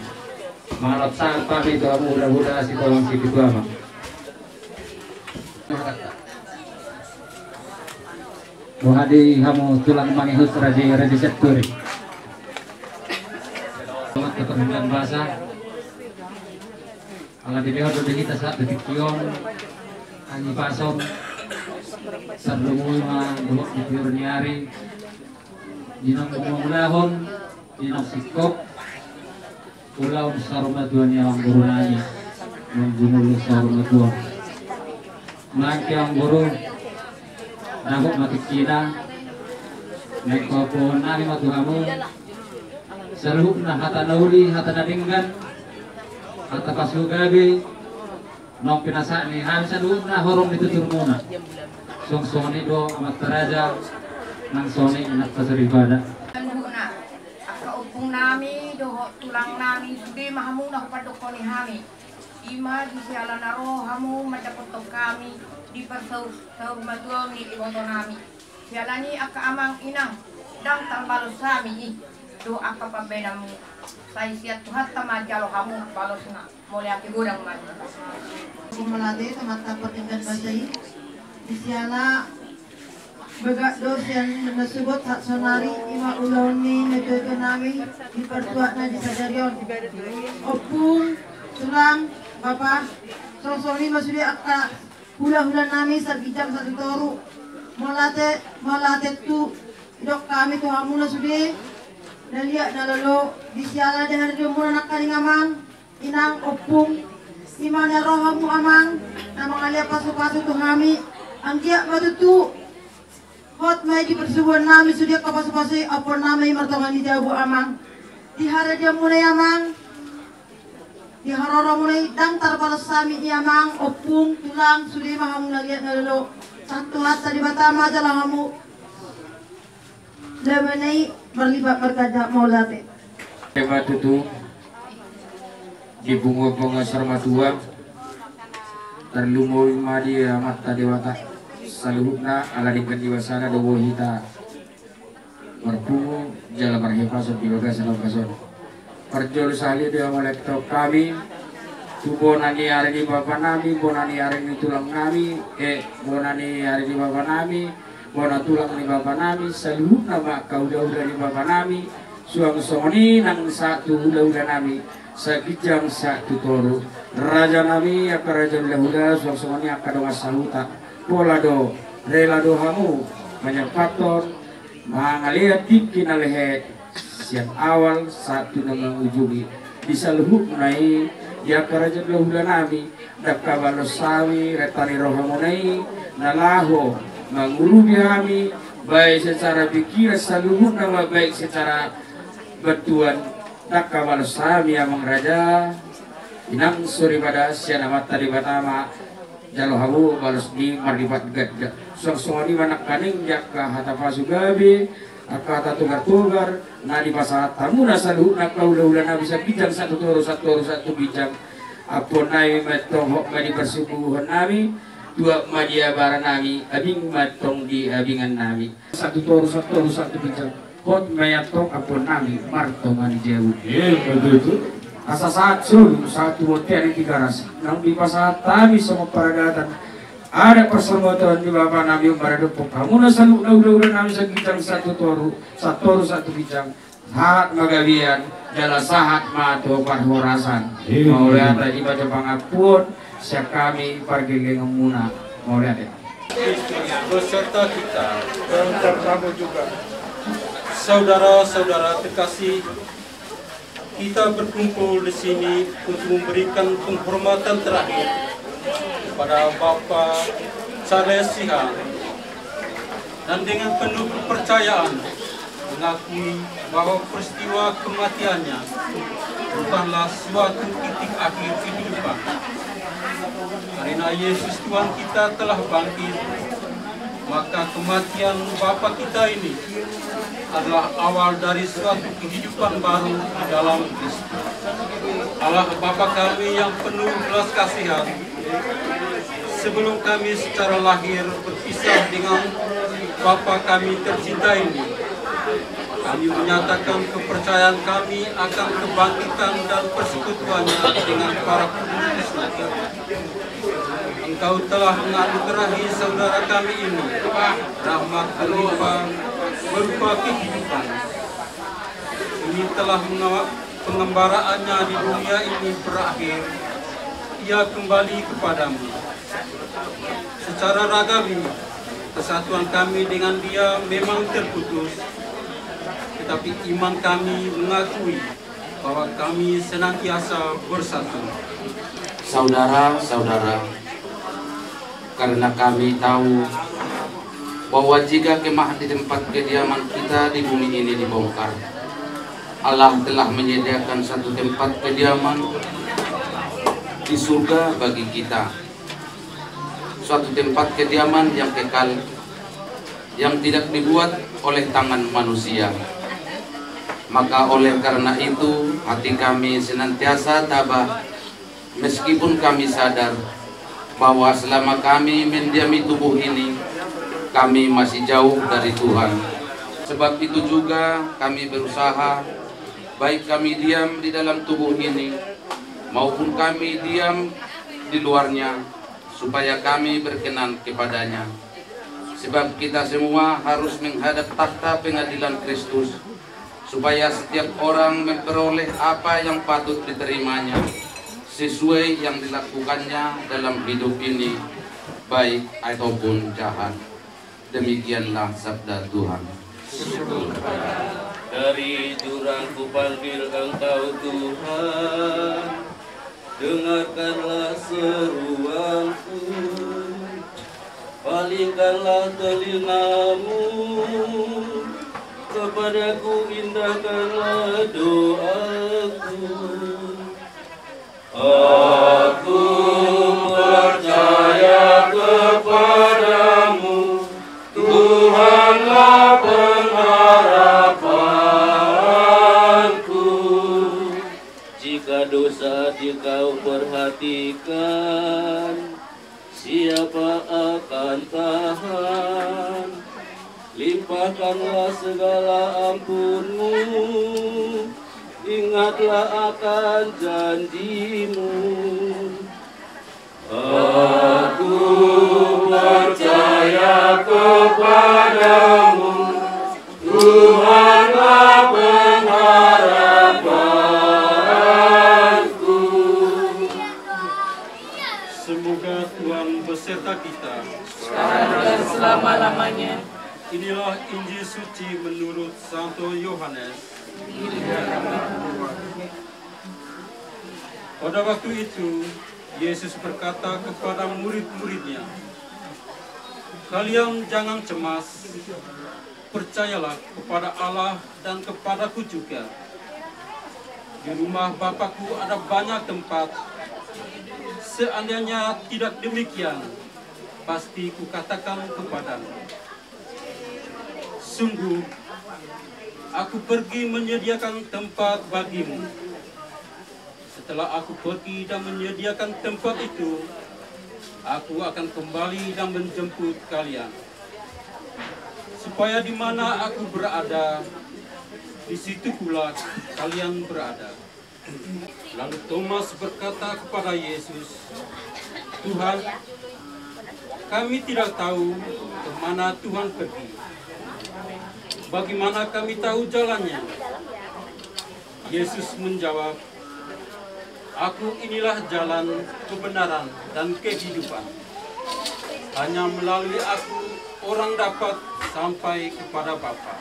Mangalap sang kami Tuhan mudah-mudah si tolong si Tuhan. Wahadi kamu tulang manihut raja sektor. Selamat keperluan bahasa. Kalau di bawah dulu kita saat detik kion, ani pasong, sarlumui ma dulu di piorniari, dinang kumulahon, dinang sikop, ulau saruma tuan yang gurunanya, menjumul saruma tuan. Maki yang guru. Nabok matikina nekopon nami matuhamu seluruh na hata nauli hata nadinggan hata pasugabi nong pinasa ni hamsa dulu na horom ditutur muna song soni do amat teraja nang soni inak pasaribada aka upung nami do tulang nami sude mahamu na padokoni hami ima di sialan naro hamu macapotok kami di persau matuang ni iboto nami sialani aka amang inang dang tambalos sami do aka pambedamu sai siat tuhat tamajalo kamu balos na muli aki gudang man simulade tamata pertinggan basai di siala begak dos yang menasubot hak sonari ima uloni negara nami di pertuak na di sadarion opung tulang bapak sosoni masudi aka hula-hula nami sargijam satu toru malate tu dok kami tu hamuna sudi dan lihat dalalo di siala dengan dia muna nakali ngamang inang opung imanya rohamu amang namang alia pasu-pasu tu kami anggia matutu hot mai di persubuhan nami sudi kapasu-pasu apor nami martongan di jabu amang di hari dia muna amang di haroro mulai dang tarbalas sami iamang opung tulang sudi mahamu nagiat nalalo satu hata di batama jalan kamu lemenai berlibat berkajak maulate hebat itu di bunga-bunga sarma tua terlumui madi amat tadi wata saluhukna ala dingkan diwasana dobo hita marpu jala marhefason bibagas kason perjol sali dia molektok kami bonani hari di bapa nami bonani hari di tulang nami bonani hari di bapa nami bona tulang di bapa nami saluhukna maka udah di bapa nami suang songoni nang satu udah nami sakijang satu toru raja nami akaraja udah suang songoni akadong asaluta pola do rela do hamu menyepaton mangaliat tikin alehe siang awal satu nama ujungi bisa luhuk nai ya karaja udah nami dakka balosawi retani rohamu nai nalaho mengulubi kami baik secara pikiran saluhuk nama baik secara batuan dakka balosawi amang raja inang suri pada siang amat tadi batama jalo hamu balos di mardipat gadga suang-suang di manak kaning jakka hatafa sugabi akata tugar-tugar na di pasat tamu nasaluh nak ulah na bisa bijang satu bijang apon nai metong hok madi persubuhan nami dua madia bara nami abing matong di abingan nami satu bijang hot mayatong apon nami marto mani jauh betul asa satu hotel yang 300 nang di pasat tami semua paradatan ada persembahan di bapak Nabi Umaradupuk kamu nasalu udah nami sekitar satu toru satu bijang sahat magawian jala sahat mato parhorasan mau lihat tadi baca pangapun siap kami pergi ngemuna mau lihat ya beserta kita dan kamu juga saudara-saudara terkasih kita berkumpul di sini untuk memberikan penghormatan terakhir kepada Bapak Charles Sihaan dan dengan penuh kepercayaan mengakui bahwa peristiwa kematiannya bukanlah suatu titik akhir kehidupan. Karena Yesus Tuhan kita telah bangkit, maka kematian Bapa kita ini adalah awal dari suatu kehidupan baru di dalam Kristus. Allah Bapa kami yang penuh belas kasihan, sebelum kami secara lahir berpisah dengan Bapa kami tercinta ini, kami menyatakan kepercayaan kami akan kebangkitan dan persekutuannya dengan para kudus. Engkau telah menganugerahi saudara kami ini rahmat berlimpah berupa kehidupan. Ini telah pengembaraannya di dunia ini berakhir. Ia kembali kepadamu. Secara ragawi, kesatuan kami dengan Dia memang terputus, tetapi iman kami mengakui bahwa kami senantiasa bersatu. Saudara-saudara, karena kami tahu bahwa jika kemah di tempat kediaman kita di bumi ini dibongkar, Allah telah menyediakan satu tempat kediaman di surga bagi kita, suatu tempat kediaman yang kekal, yang tidak dibuat oleh tangan manusia. Maka oleh karena itu hati kami senantiasa tabah, meskipun kami sadar bahwa selama kami mendiami tubuh ini, kami masih jauh dari Tuhan. Sebab itu juga kami berusaha, baik kami diam di dalam tubuh ini maupun kami diam di luarnya, supaya kami berkenan kepadanya. Sebab kita semua harus menghadap takhta pengadilan Kristus, supaya setiap orang memperoleh apa yang patut diterimanya sesuai yang dilakukannya dalam hidup ini, baik ataupun jahat. Demikianlah sabda Tuhan. Dari jurangku panggil Engkau Tuhan, dengarkanlah seruanku, palingkanlah telingamu, kepadaku indahkanlah doaku. Aku percaya kepadamu, Tuhanlah pengharapanku. Jika dosa Kau perhatikan, siapa akan tahan? Limpahkanlah segala ampunmu, ingatlah akan janjimu. Aku percaya kepadamu, Tuhanlah pengharapanku. Semoga Tuhan beserta kita sekarang dan selama-lamanya. Inilah Injil suci menurut Santo Yohanes. Pada waktu itu, Yesus berkata kepada murid-muridnya, "Kalian jangan cemas, percayalah kepada Allah dan kepadaku juga. Di rumah Bapakku ada banyak tempat. Seandainya tidak demikian, pasti kukatakan kepadamu. Sungguh, aku pergi menyediakan tempat bagimu. Setelah aku pergi dan menyediakan tempat itu, aku akan kembali dan menjemput kalian. Supaya di mana aku berada, di situ pula kalian berada." Lalu Thomas berkata kepada Yesus, "Tuhan, kami tidak tahu kemana Tuhan pergi. Bagaimana kami tahu jalannya?" Yesus menjawab, "Aku inilah jalan, kebenaran, dan kehidupan. Hanya melalui aku orang dapat sampai kepada Bapa."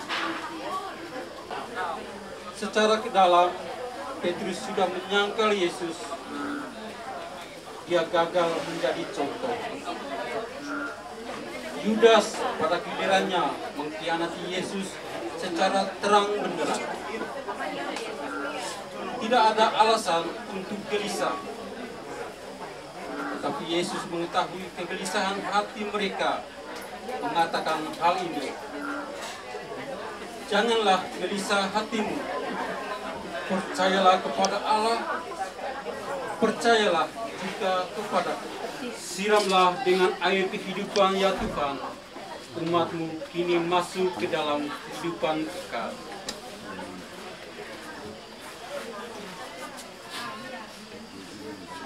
Secara dalam, Petrus sudah menyangkal Yesus. Dia gagal menjadi contoh. Yudas pada gilirannya mengkhianati Yesus secara terang benderang. Tidak ada alasan untuk gelisah. Tetapi Yesus mengetahui kegelisahan hati mereka, mengatakan hal ini. "Janganlah gelisah hatimu. Percayalah kepada Allah, percayalah juga kepadaku. Siramlah dengan air kehidupan ya Tuhan, umatmu kini masuk ke dalam kehidupan kekal."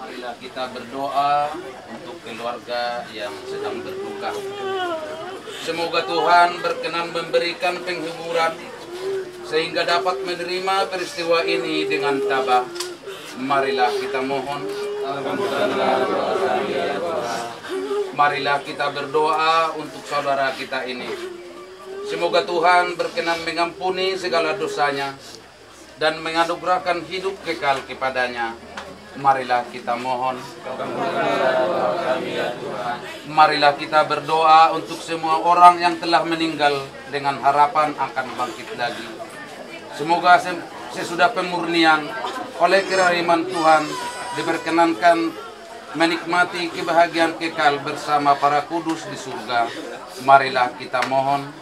Marilah kita berdoa untuk keluarga yang sedang berduka. Semoga Tuhan berkenan memberikan penghiburan sehingga dapat menerima peristiwa ini dengan tabah. Marilah kita mohon. Marilah kita berdoa untuk saudara kita ini. Semoga Tuhan berkenan mengampuni segala dosanya dan menganugerahkan hidup kekal kepadanya. Marilah kita mohon. Marilah kita berdoa untuk semua orang yang telah meninggal dengan harapan akan bangkit lagi. Semoga sesudah pemurnian oleh kerahiman Tuhan diperkenankan menikmati kebahagiaan kekal bersama para kudus di surga. Marilah kita mohon.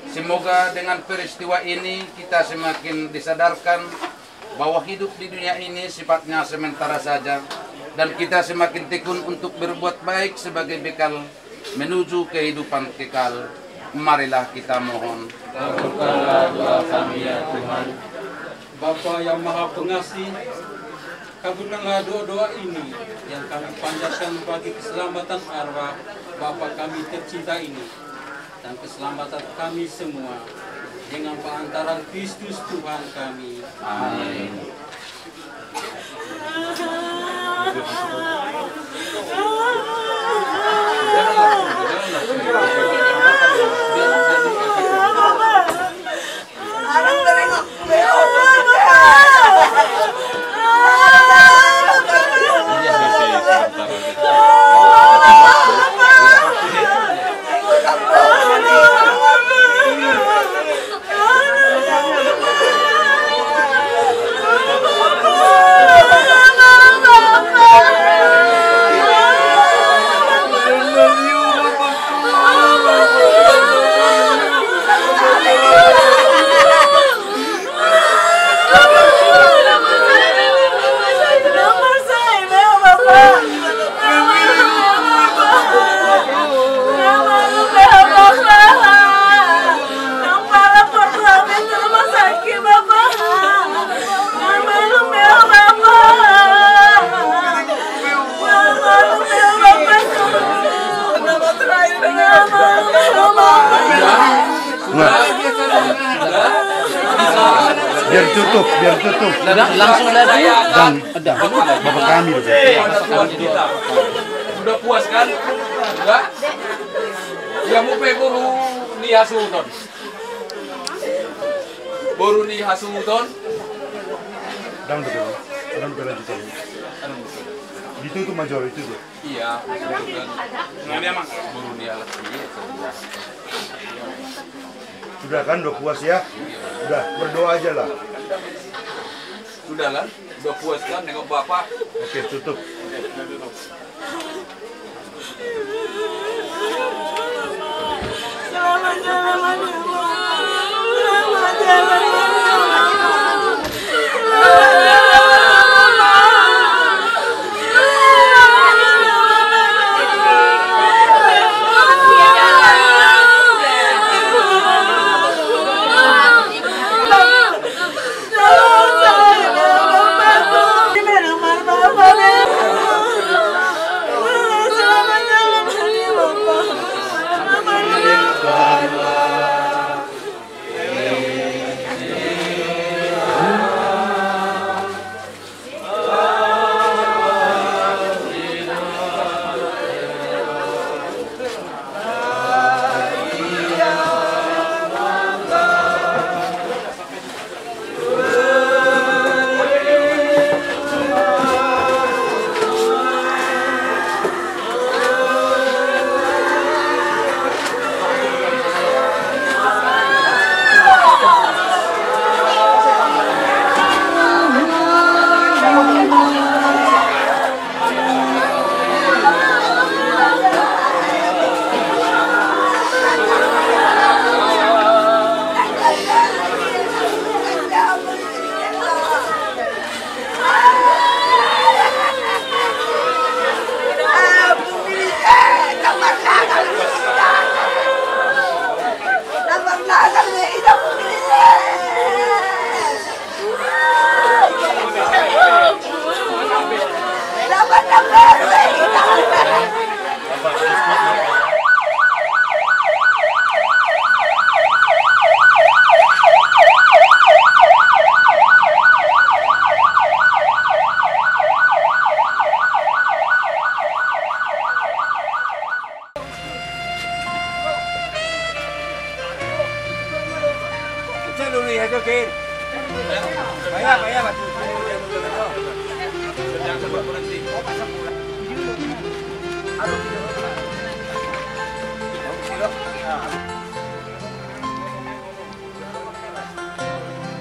Semoga dengan peristiwa ini kita semakin disadarkan bahwa hidup di dunia ini sifatnya sementara saja, dan kita semakin tekun untuk berbuat baik sebagai bekal menuju kehidupan kekal. Marilah kita mohon. Kabulkanlah doa kami ya Tuhan. Bapa yang Maha Pengasih, kabulkanlah doa-doa ini yang kami panjatkan bagi keselamatan arwah Bapa kami tercinta ini dan keselamatan kami semua dengan perantaran Kristus Tuhan kami. Amin. I love you, Papa. Biar tutup. Langsung lagi. Dan Bapak kami. Udah puas kan? Enggak? Ya mau pe guru ni hasuton. Baru ni hasuton. Dan betul. Dan berlanjutan. Itu tuh major itu tuh. Iya. Nggak dia mah. Baru ni alat ini. Sudah kan, udah puas ya? Udah, berdoa aja lah. Sudah lah, udah puas kan nengok Bapak. Oke, tutup. Selamat jalan ya Allah. Selamat jalan ya Allah. Selamat jalan.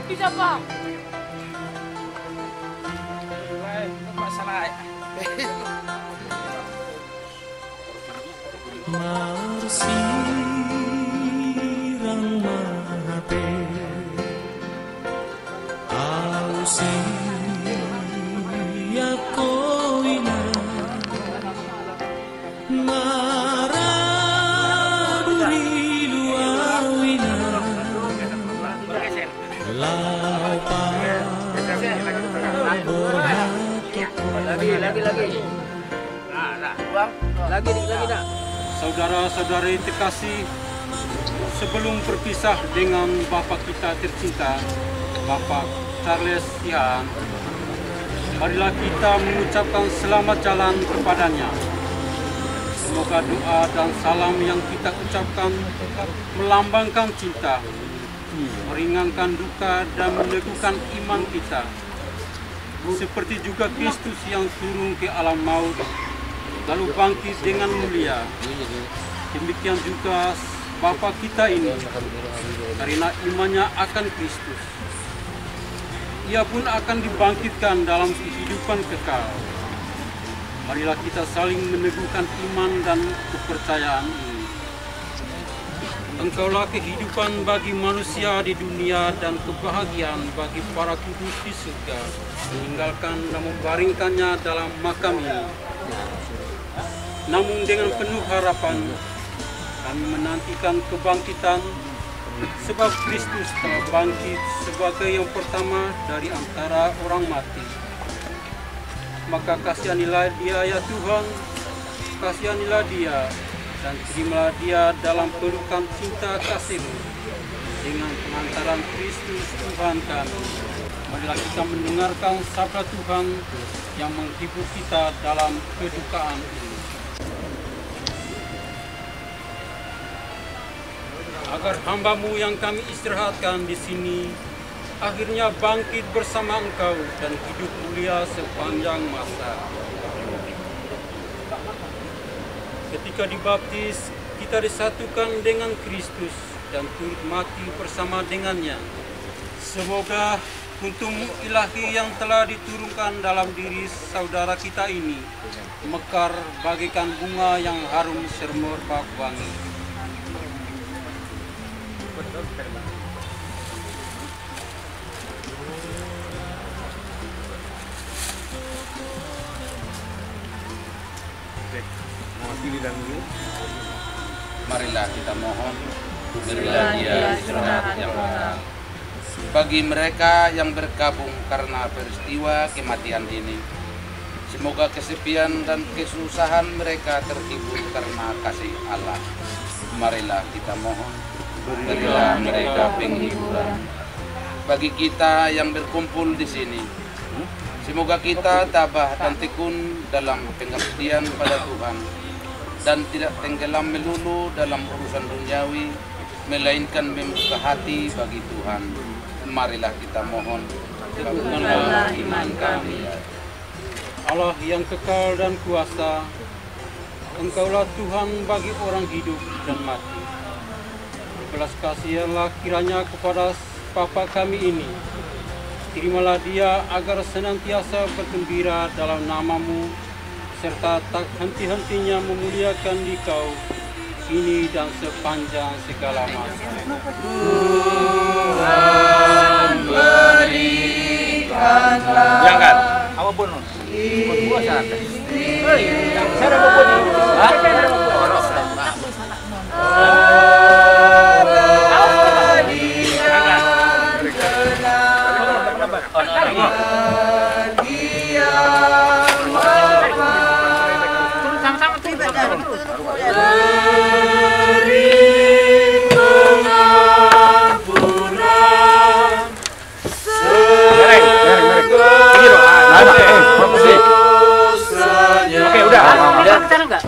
Bisa Pak. Masalah. Marsirang mahape ausia koina maraduri luawina laupa lagi nak. Saudara-saudari terkasih, sebelum berpisah dengan Bapak kita tercinta, Bapak Charles Sihan, marilah kita mengucapkan selamat jalan kepadanya. Semoga doa dan salam yang kita ucapkan melambangkan cinta, meringankan duka dan meneguhkan iman kita. Seperti juga Kristus yang turun ke alam maut, lalu bangkit dengan mulia. Demikian juga Bapa kita ini, karena imannya akan Kristus, ia pun akan dibangkitkan dalam kehidupan kekal. Marilah kita saling meneguhkan iman dan kepercayaan ini. Engkaulah kehidupan bagi manusia di dunia dan kebahagiaan bagi para kudus di surga, meninggalkan dan membaringkannya dalam makam ini. Namun dengan penuh harapan, kami menantikan kebangkitan, sebab Kristus telah bangkit sebagai yang pertama dari antara orang mati. Maka kasihanilah dia ya Tuhan, kasihanilah dia, dan terimalah dia dalam pelukan cinta kasih-Mu. dengan pengantaran Kristus Tuhan kami. Marilah kita mendengarkan sabda Tuhan yang menghibur kita dalam kedukaan ini. Agar hamba-Mu yang kami istirahatkan di sini akhirnya bangkit bersama Engkau dan hidup mulia sepanjang masa. Ketika dibaptis, kita disatukan dengan Kristus dan turut mati bersama dengannya. Semoga kuntum ilahi yang telah diturunkan dalam diri saudara kita ini mekar bagaikan bunga yang harum semerbak wangi. Marilah kita mohon, berilah dia istirahat yang lengkap. Bagi mereka yang berkabung karena peristiwa kematian ini, semoga kesepian dan kesusahan mereka terhibur karena kasih Allah. Marilah kita mohon, berilah mereka penghiburan. Bagi kita yang berkumpul di sini, semoga kita tabah dan tekun dalam pengabdian pada Tuhan dan tidak tenggelam melulu dalam urusan duniawi, melainkan membuka hati bagi Tuhan. Marilah kita mohon, teguhkanlah iman kami. Allah yang kekal dan kuasa, Engkaulah Tuhan bagi orang hidup dan mati. Belas kasihanlah kiranya kepada Bapa kami ini. Terimalah dia agar senantiasa bergembira dalam nama-Mu, serta tak henti-hentinya memuliakan Dikau, kini dan sepanjang segala masa. Tuhan berikanlah. Jangan, apa bonus? Berdua sana. Saya mau bonus. Sama-sama tiba dan Oke, udah. Bicara enggak?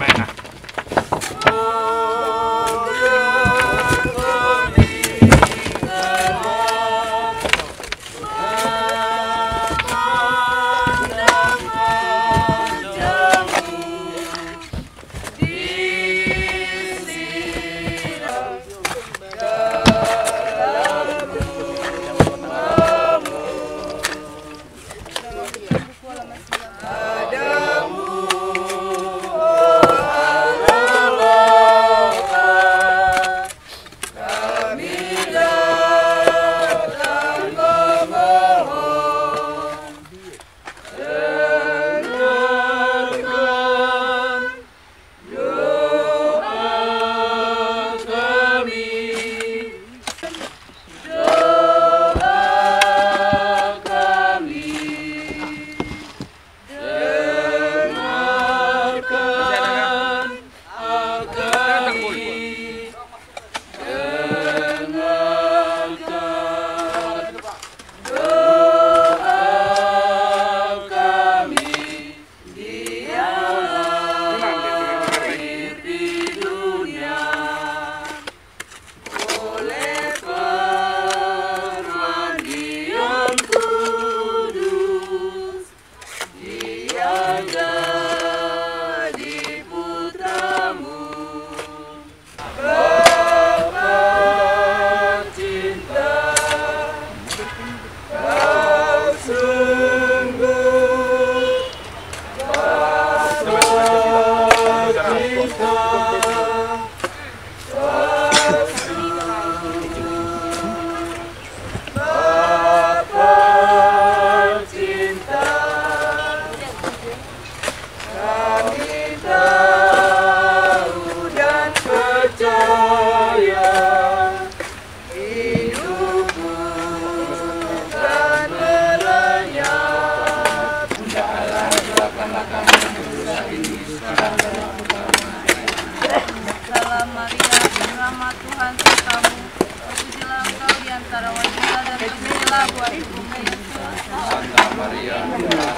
Salam Maria, rahmat Tuhan sertamu. Terpujilah engkau antara wanita dan segala buah ibunda Yesus. Santa Maria, dosa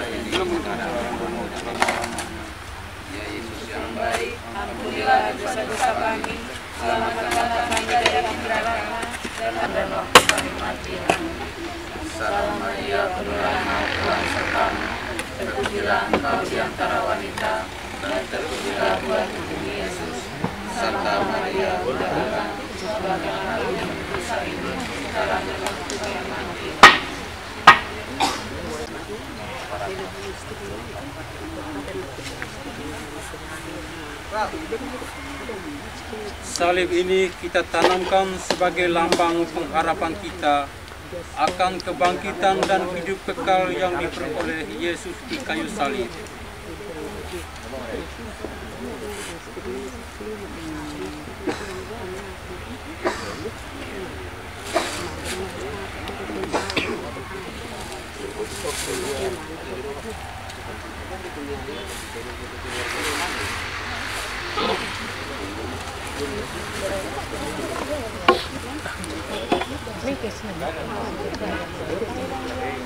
ini ya Yesus yang baik, ampunilah dosa-dosa kami, selamatkanlah kami dari api neraka dan waktu kami mati. Salam Maria, penuh rahmat, Tuhan sertamu, terpujilah engkau di antara wanita, dan terpujilah buah tubuhmu Yesus. Santa Maria, berdoalah bagi kami yang berdosa ini, sekarang dan waktu kami mati. Salib ini kita tanamkan sebagai lambang pengharapan kita akan kebangkitan dan hidup kekal yang diperoleh Yesus di kayu salib.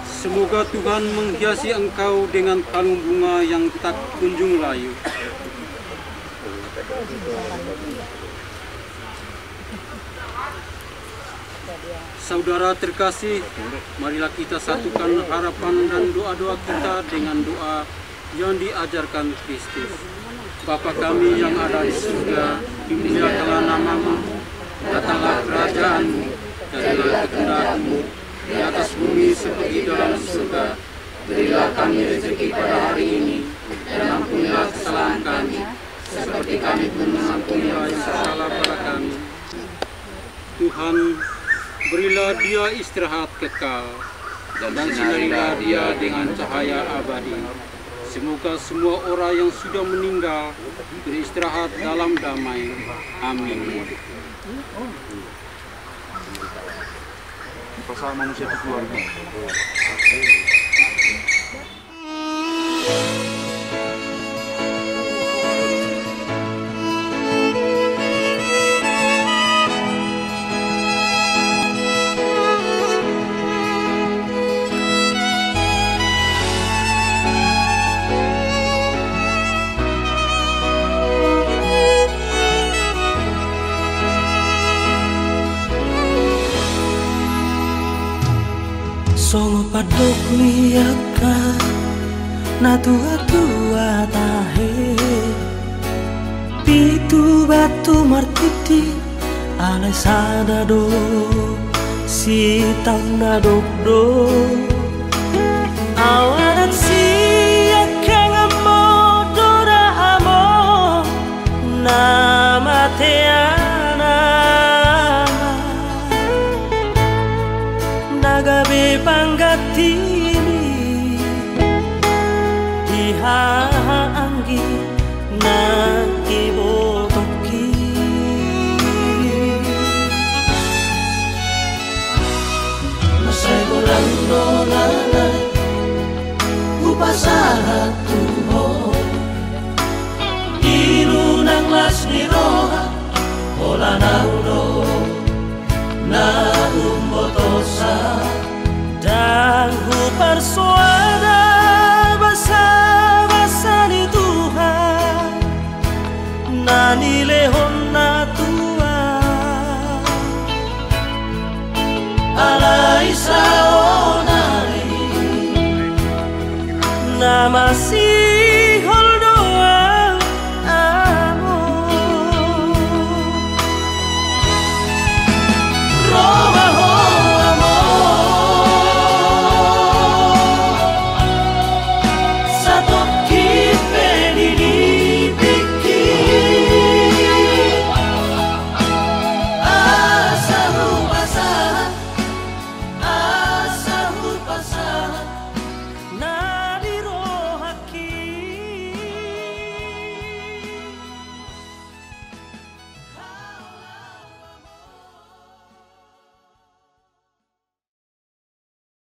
Semoga Tuhan menghiasi engkau dengan kalung bunga yang tak kunjung layu. Saudara terkasih, marilah kita satukan harapan dan doa-doa kita dengan doa yang diajarkan Kristus. Bapa kami yang ada di surga, dimuliakanlah namamu, datanglah kerajaanmu, jadilah kehendakmu di atas bumi seperti dalam surga. Berilah kami rezeki pada hari ini, dan ampunilah kesalahan kami, seperti kami pun mengampuni yang bersalah pada kami. Tuhan, berilah dia istirahat kekal, dan sinarilah dia dengan cahaya abadi. Semoga semua orang yang sudah meninggal beristirahat dalam damai. Amin. Pasal manusia itu keluarga. Songo padok liaka na tua tahe pitu batu martiti alai sadado si tangna dokdo awanan si akang amodora amo nama teana nagabe panggatini dihaanggi na ibotoki masay bulan nonana upasahat tuho inunang las ni roha ola nauno na umbotosa dan huparsuada basa-basa ni Tuhan nani lehon na tua alai saonari nama si